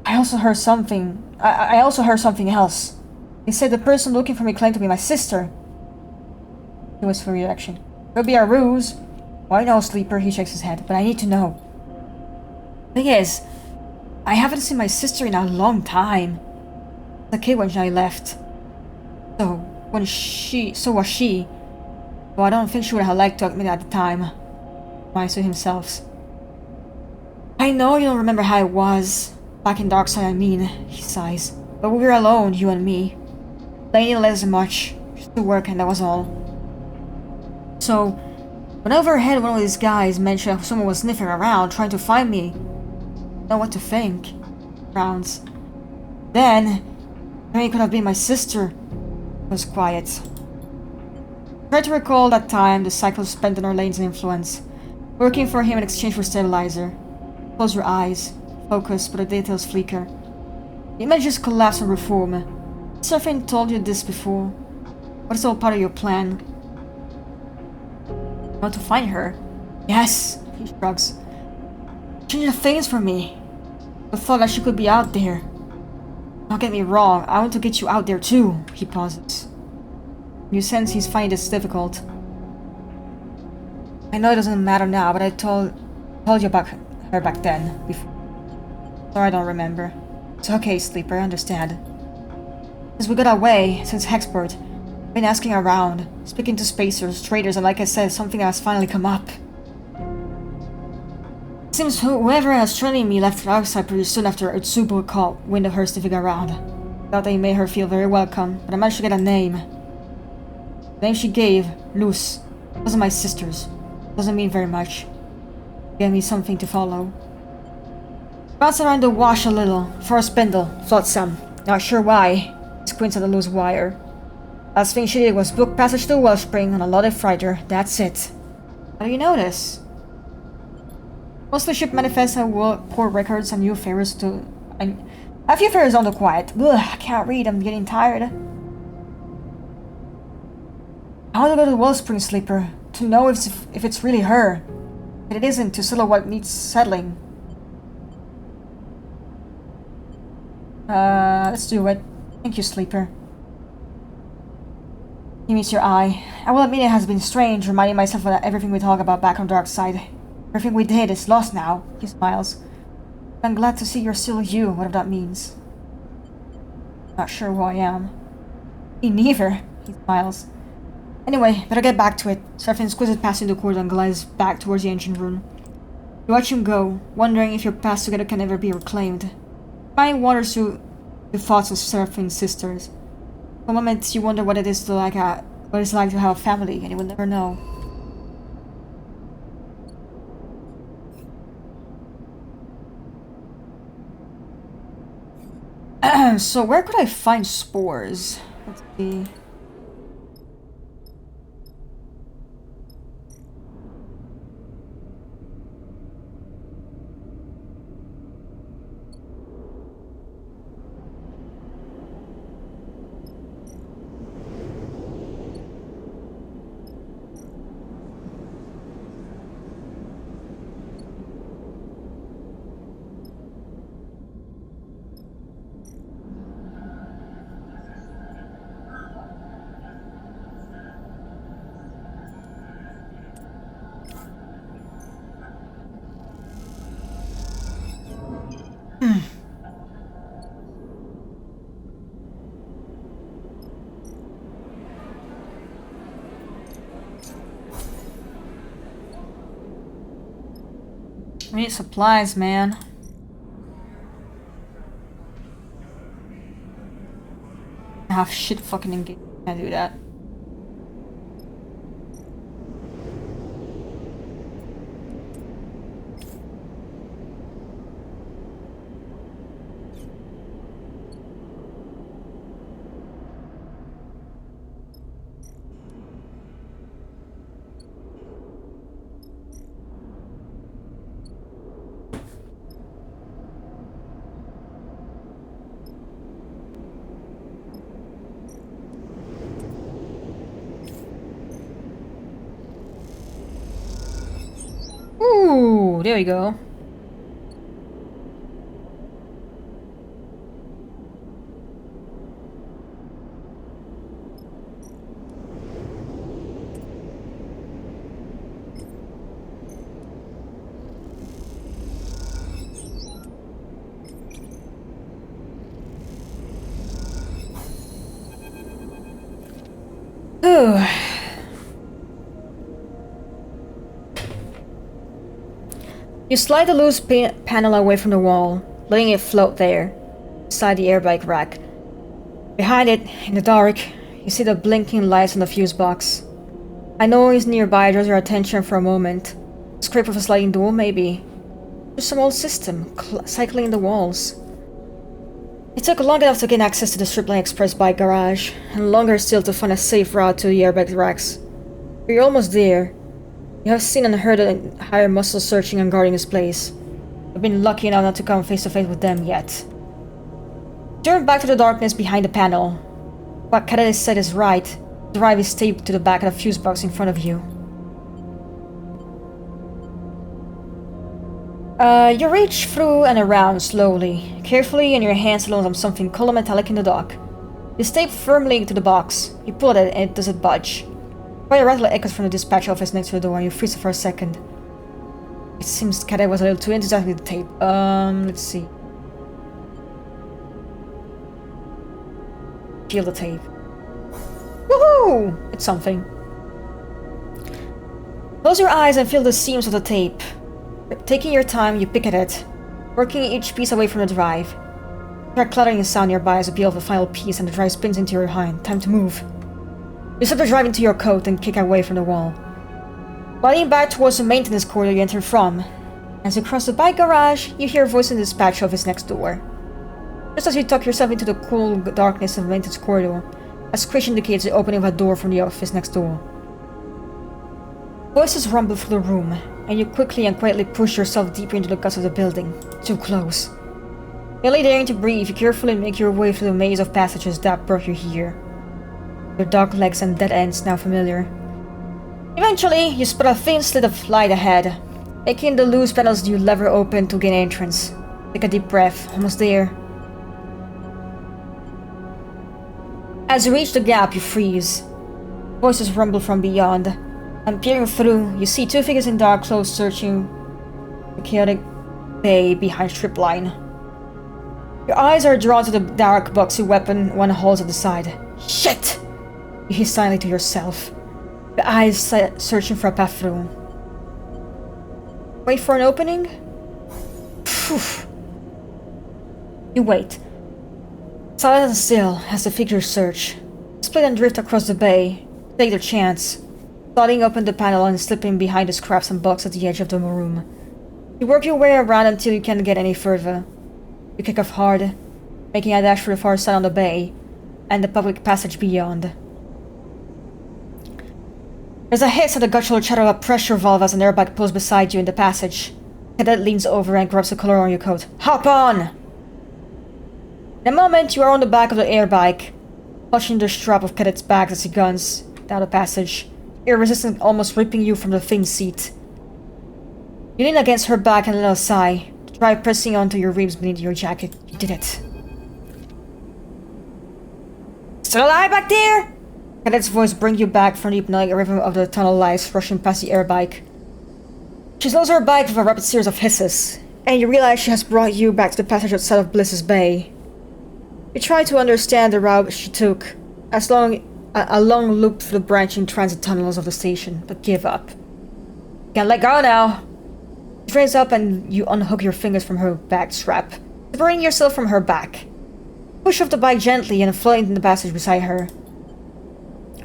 I also heard something. I also heard something else. They said the person looking for me claimed to be my sister. He was for reaction. Could be a ruse. Why no, Sleeper? He shakes his head. But I need to know. Thing is, I haven't seen my sister in a long time. As a kid when I left. So was she. Well, I don't think she would have liked to admit it at the time. Reminds to himself. I know you don't remember how it was. Back in Darkside, I mean, he sighs. But we were alone, you and me. Lainey let us much. Just to work and that was all. So, when I overheard one of these guys mention someone was sniffing around, trying to find me, I don't know what to think. Frowns. Then, it could have been my sister. It was quiet. Try to recall that time the cycle spent on Orlane's influence, working for him in exchange for stabilizer. Close your eyes, focus, but the details flicker. The images collapse and reform. Seraphine told you this before. But it's all part of your plan. You want to find her? Yes, he shrugs. Change the things for me. The thought that she could be out there. Don't get me wrong, I want to get you out there too, he pauses. You sense he's finding this difficult. I know it doesn't matter now, but I told you about her back then, before. Sorry, I don't remember. It's okay, Sleeper, I understand. Since we got away, since Hexport, I've been asking around, speaking to spacers, traders, and like I said, something has finally come up. It seems whoever has training me left outside pretty soon after Utsubo caught wind of her sniffing around. Thought they made her feel very welcome, but I managed to get a name. The name she gave, Luz, wasn't my sister's. Doesn't mean very much. Gave me something to follow. Bounce around the wash a little, for a spindle, thought some. Not sure why. He squints at the loose wire. Last thing she did was book passage to Wellspring on a loaded freighter, that's it. How do you know this? Most of the ship manifests have poor records and new favors to... a few favors on the quiet. Ugh, I can't read, I'm getting tired. I want to go to Wellspring, Sleeper, to know if it's really her. If it isn't, to settle what needs settling. Let's do it. Thank you, Sleeper. He meets your eye. I will admit it has been strange, reminding myself of everything we talk about back on Darkside. Everything we did is lost now. He smiles. I'm glad to see you're still you, whatever that means. Not sure who I am. Me neither, he smiles. Anyway, better get back to it. Seraphine squeezes past the cord and glides back towards the engine room. You watch him go, wondering if your past together can ever be reclaimed. Mind wanders through the thoughts of Seraphine's sisters. For a moment, you wonder what it's like to have a family, and you will never know. So where could I find spores? Let's see. We need supplies, man. have shit fucking engaged. Can't do that. Ooh, there we go. Ooh. You slide the loose panel away from the wall, letting it float there, beside the airbike rack. Behind it, in the dark, you see the blinking lights on the fuse box. A noise nearby draws your attention for a moment. The scrape of a sliding door, maybe. Just some old system, cycling in the walls. It took long enough to gain access to the Stripline Express bike garage, and longer still to find a safe route to the airbag racks. But you're almost there. You have seen and heard an higher muscle searching and guarding this place. You've been lucky enough not to come face to face with them yet. Turn back to the darkness behind the panel. What Cadet said is right. The drive is taped to the back of the fuse box in front of you. You reach through and around slowly, carefully, and your hands alone on something color metallic in the dock. It's taped firmly to the box. You pull at it and it doesn't budge. Quiet rattle echoes from the dispatch office next to the door and you freeze for a second. It seems Cadet was a little too enthusiastic with the tape. Let's see. Feel the tape. Woohoo! It's something. Close your eyes and feel the seams of the tape. Taking your time, you pick at it, working each piece away from the drive. You hear a clattering sound nearby as you peel off the final piece and the drive spins into your hand. Time to move. You slip the drive into your coat and kick away from the wall. Gliding back towards the maintenance corridor you entered from. As you cross the bike garage, you hear a voice in the dispatch office next door. Just as you tuck yourself into the cool darkness of the maintenance corridor, a squish indicates the opening of a door from the office next door. Voices rumble through the room, and you quickly and quietly push yourself deeper into the guts of the building. Too close. Barely daring to breathe, you carefully make your way through the maze of passages that brought you here. Your dark legs and dead ends now familiar. Eventually, you spot a thin slit of light ahead. Making the loose panels you lever open to gain entrance. Take a deep breath, almost there. As you reach the gap, you freeze. Voices rumble from beyond. And peering through, you see two figures in dark clothes searching the chaotic bay behind Stripline. Your eyes are drawn to the dark boxy weapon one holds at the side. Shit! You hiss silently to yourself, your eyes searching for a path through. Wait for an opening? Phew. You wait. Silent and still as the figures search. Split and drift across the bay. Take their chance. Sliding open the panel and slipping behind the scraps and box at the edge of the room. You work your way around until you can't get any further. You kick off hard, making a dash for the far side on the bay, and the public passage beyond. There's a hiss at the guttural chatter of a pressure valve as an airbag pulls beside you in the passage. Cadet leans over and grabs the collar on your coat. Hop on! In a moment, you are on the back of the airbike, clutching the strap of Cadet's bags as he guns down the passage, irresistant, almost ripping you from the thin seat. You lean against her back and let a sigh, the drive pressing onto your ribs beneath your jacket. You did it. Still alive back there? Cadet's voice brings you back from the hypnotic rhythm of the tunnel lights rushing past the airbike. She slows her bike with a rapid series of hisses, and you realize she has brought you back to the passage outside of Bliss's Bay. You try to understand the route she took, a long loop through the branching transit tunnels of the station, but give up. You can't let go now. She straightens up and you unhook your fingers from her back strap, separating yourself from her back. Push off the bike gently and float into the passage beside her.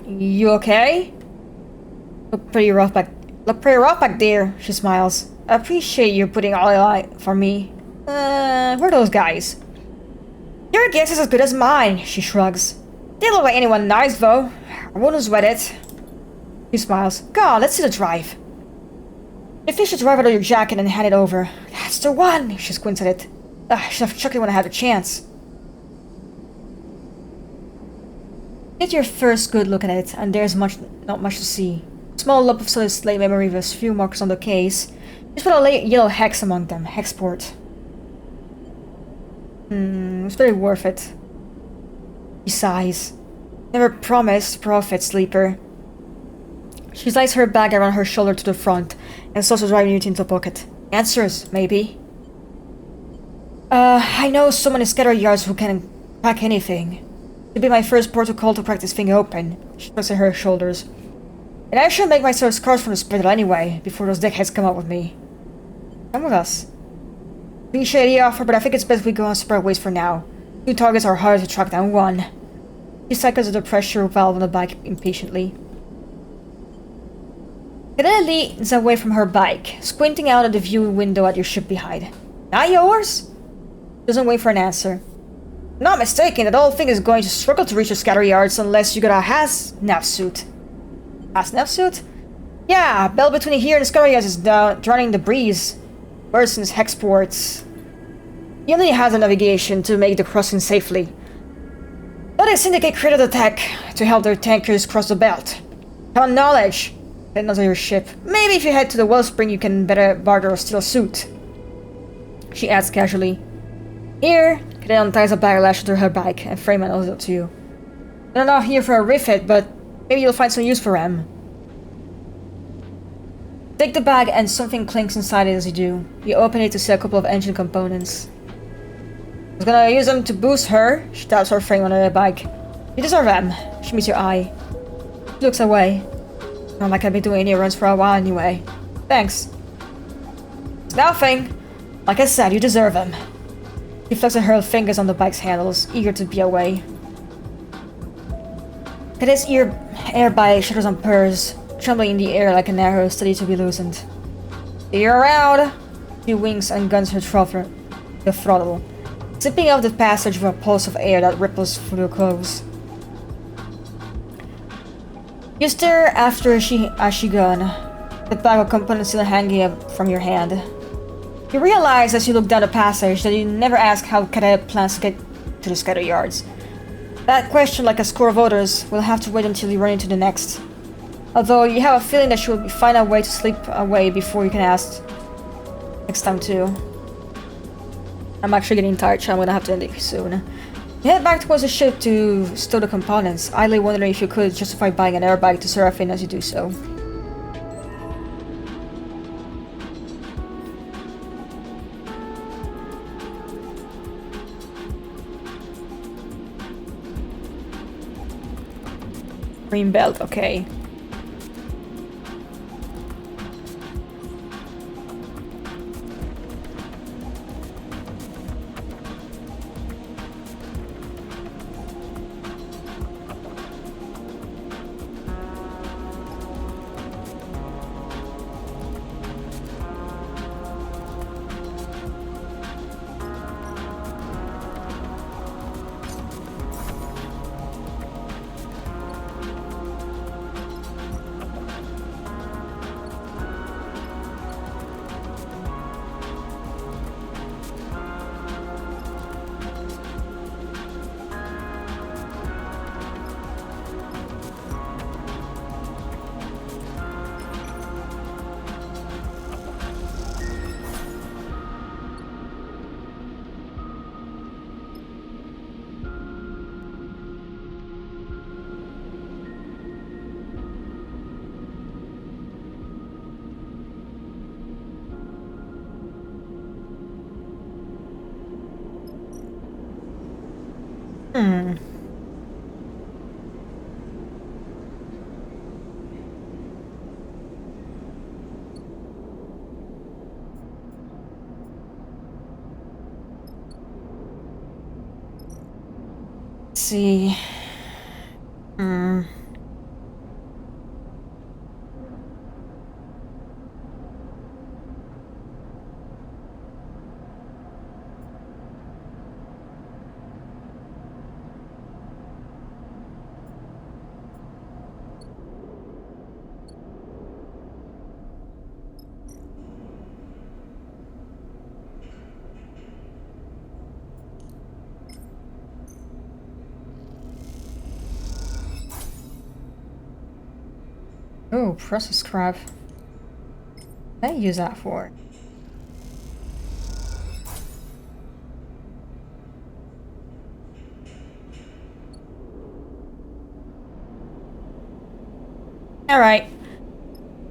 You okay? Look pretty rough back there, she smiles. I appreciate you putting all out for me. Who are those guys? Your guess is as good as mine, she shrugs. They look like anyone nice, though. I wouldn't sweat it. She smiles. Go on, let's see the drive. You fish the drive out of your jacket and hand it over. That's the one! She squints at it. I should have chucked it when I had the chance. Get your first good look at it, and there's not much to see. Small lump of solid slate memory with a few marks on the case. Just put a yellow hex among them. Hexport. It's very worth it. She sighs. Never promised profit, sleeper. She slides her bag around her shoulder to the front and starts driving it into a pocket. Answers, maybe. I know so many scatter yards who can crack anything. It'd be my first protocol to crack this thing open. She looks at her shoulders. And I should make myself scars from the spittle anyway, before those dickheads come out with me. Come with us. Appreciate the offer, but I think it's best we go on separate ways for now. 2 targets are harder to track than 1. She cycles at the pressure valve on the bike impatiently. Cadetta leans away from her bike, squinting out at the view window at your ship behind. Not yours? Doesn't wait for an answer. Not mistaken, that old thing is going to struggle to reach the scatter yards unless you got a hazmat suit. Hazmat suit? Yeah, belt between here and the scatter yards is drowning the breeze. Worse than his hexports. He only has a navigation to make the crossing safely. But they syndicate created the tech to help their tankers cross the belt. Common knowledge. Then onto your ship. Maybe if you head to the wellspring you can better barter or steal a suit. She adds casually. Here, Cadet unties a backlash to her bike and Freeman owes it to you. They're not here for a refit, but maybe you'll find some use for them. Take the bag and something clinks inside it as you do. You open it to see a couple of engine components. I was gonna use them to boost her. She taps her frame on her bike. You deserve them. She meets your eye. She looks away. Not like I've been doing any runs for a while anyway. Thanks. It's nothing. Like I said, you deserve them. She flexes her fingers on the bike's handles, eager to be away. Cadet's airbag shudders and purrs, trembling in the air like an arrow steady to be loosened. See you around! She winks and guns her the throttle, zipping out the passage with a pulse of air that ripples through the clothes. You stare after as she gone, the bag of components still hanging up from your hand. You realize as you look down the passage that you never ask how Cadet plans to get to the scatter yards. That question, like a score of others, will have to wait until you run into the next. Although you have a feeling that she will find a way to slip away before you can ask next time too. I'm actually getting tired, so I'm gonna have to end it soon. You head back towards the ship to stow the components, idly wondering if you could justify buying an airbag to Seraphine as you do so. Green belt, okay. see. Oh, process scrap. What do I use that for? Alright.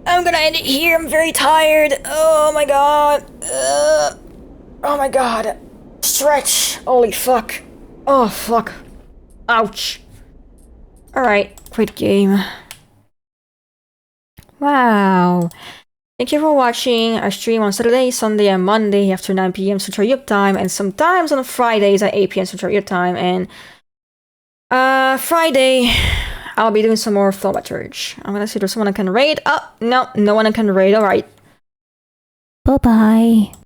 I'm gonna end it here. I'm very tired. Oh my god. Oh my god. Stretch. Holy fuck. Oh fuck. Ouch. Alright. Great game. Wow. Thank you for watching. I stream on Saturday, Sunday, and Monday after 9 p.m. Central Europe time, and sometimes on Fridays at 8 p.m. Central Europe time. And Friday, I'll be doing some more Thaumaturge. I'm gonna see if there's someone I can raid. Oh, no, no one I can raid. Alright. Bye-bye.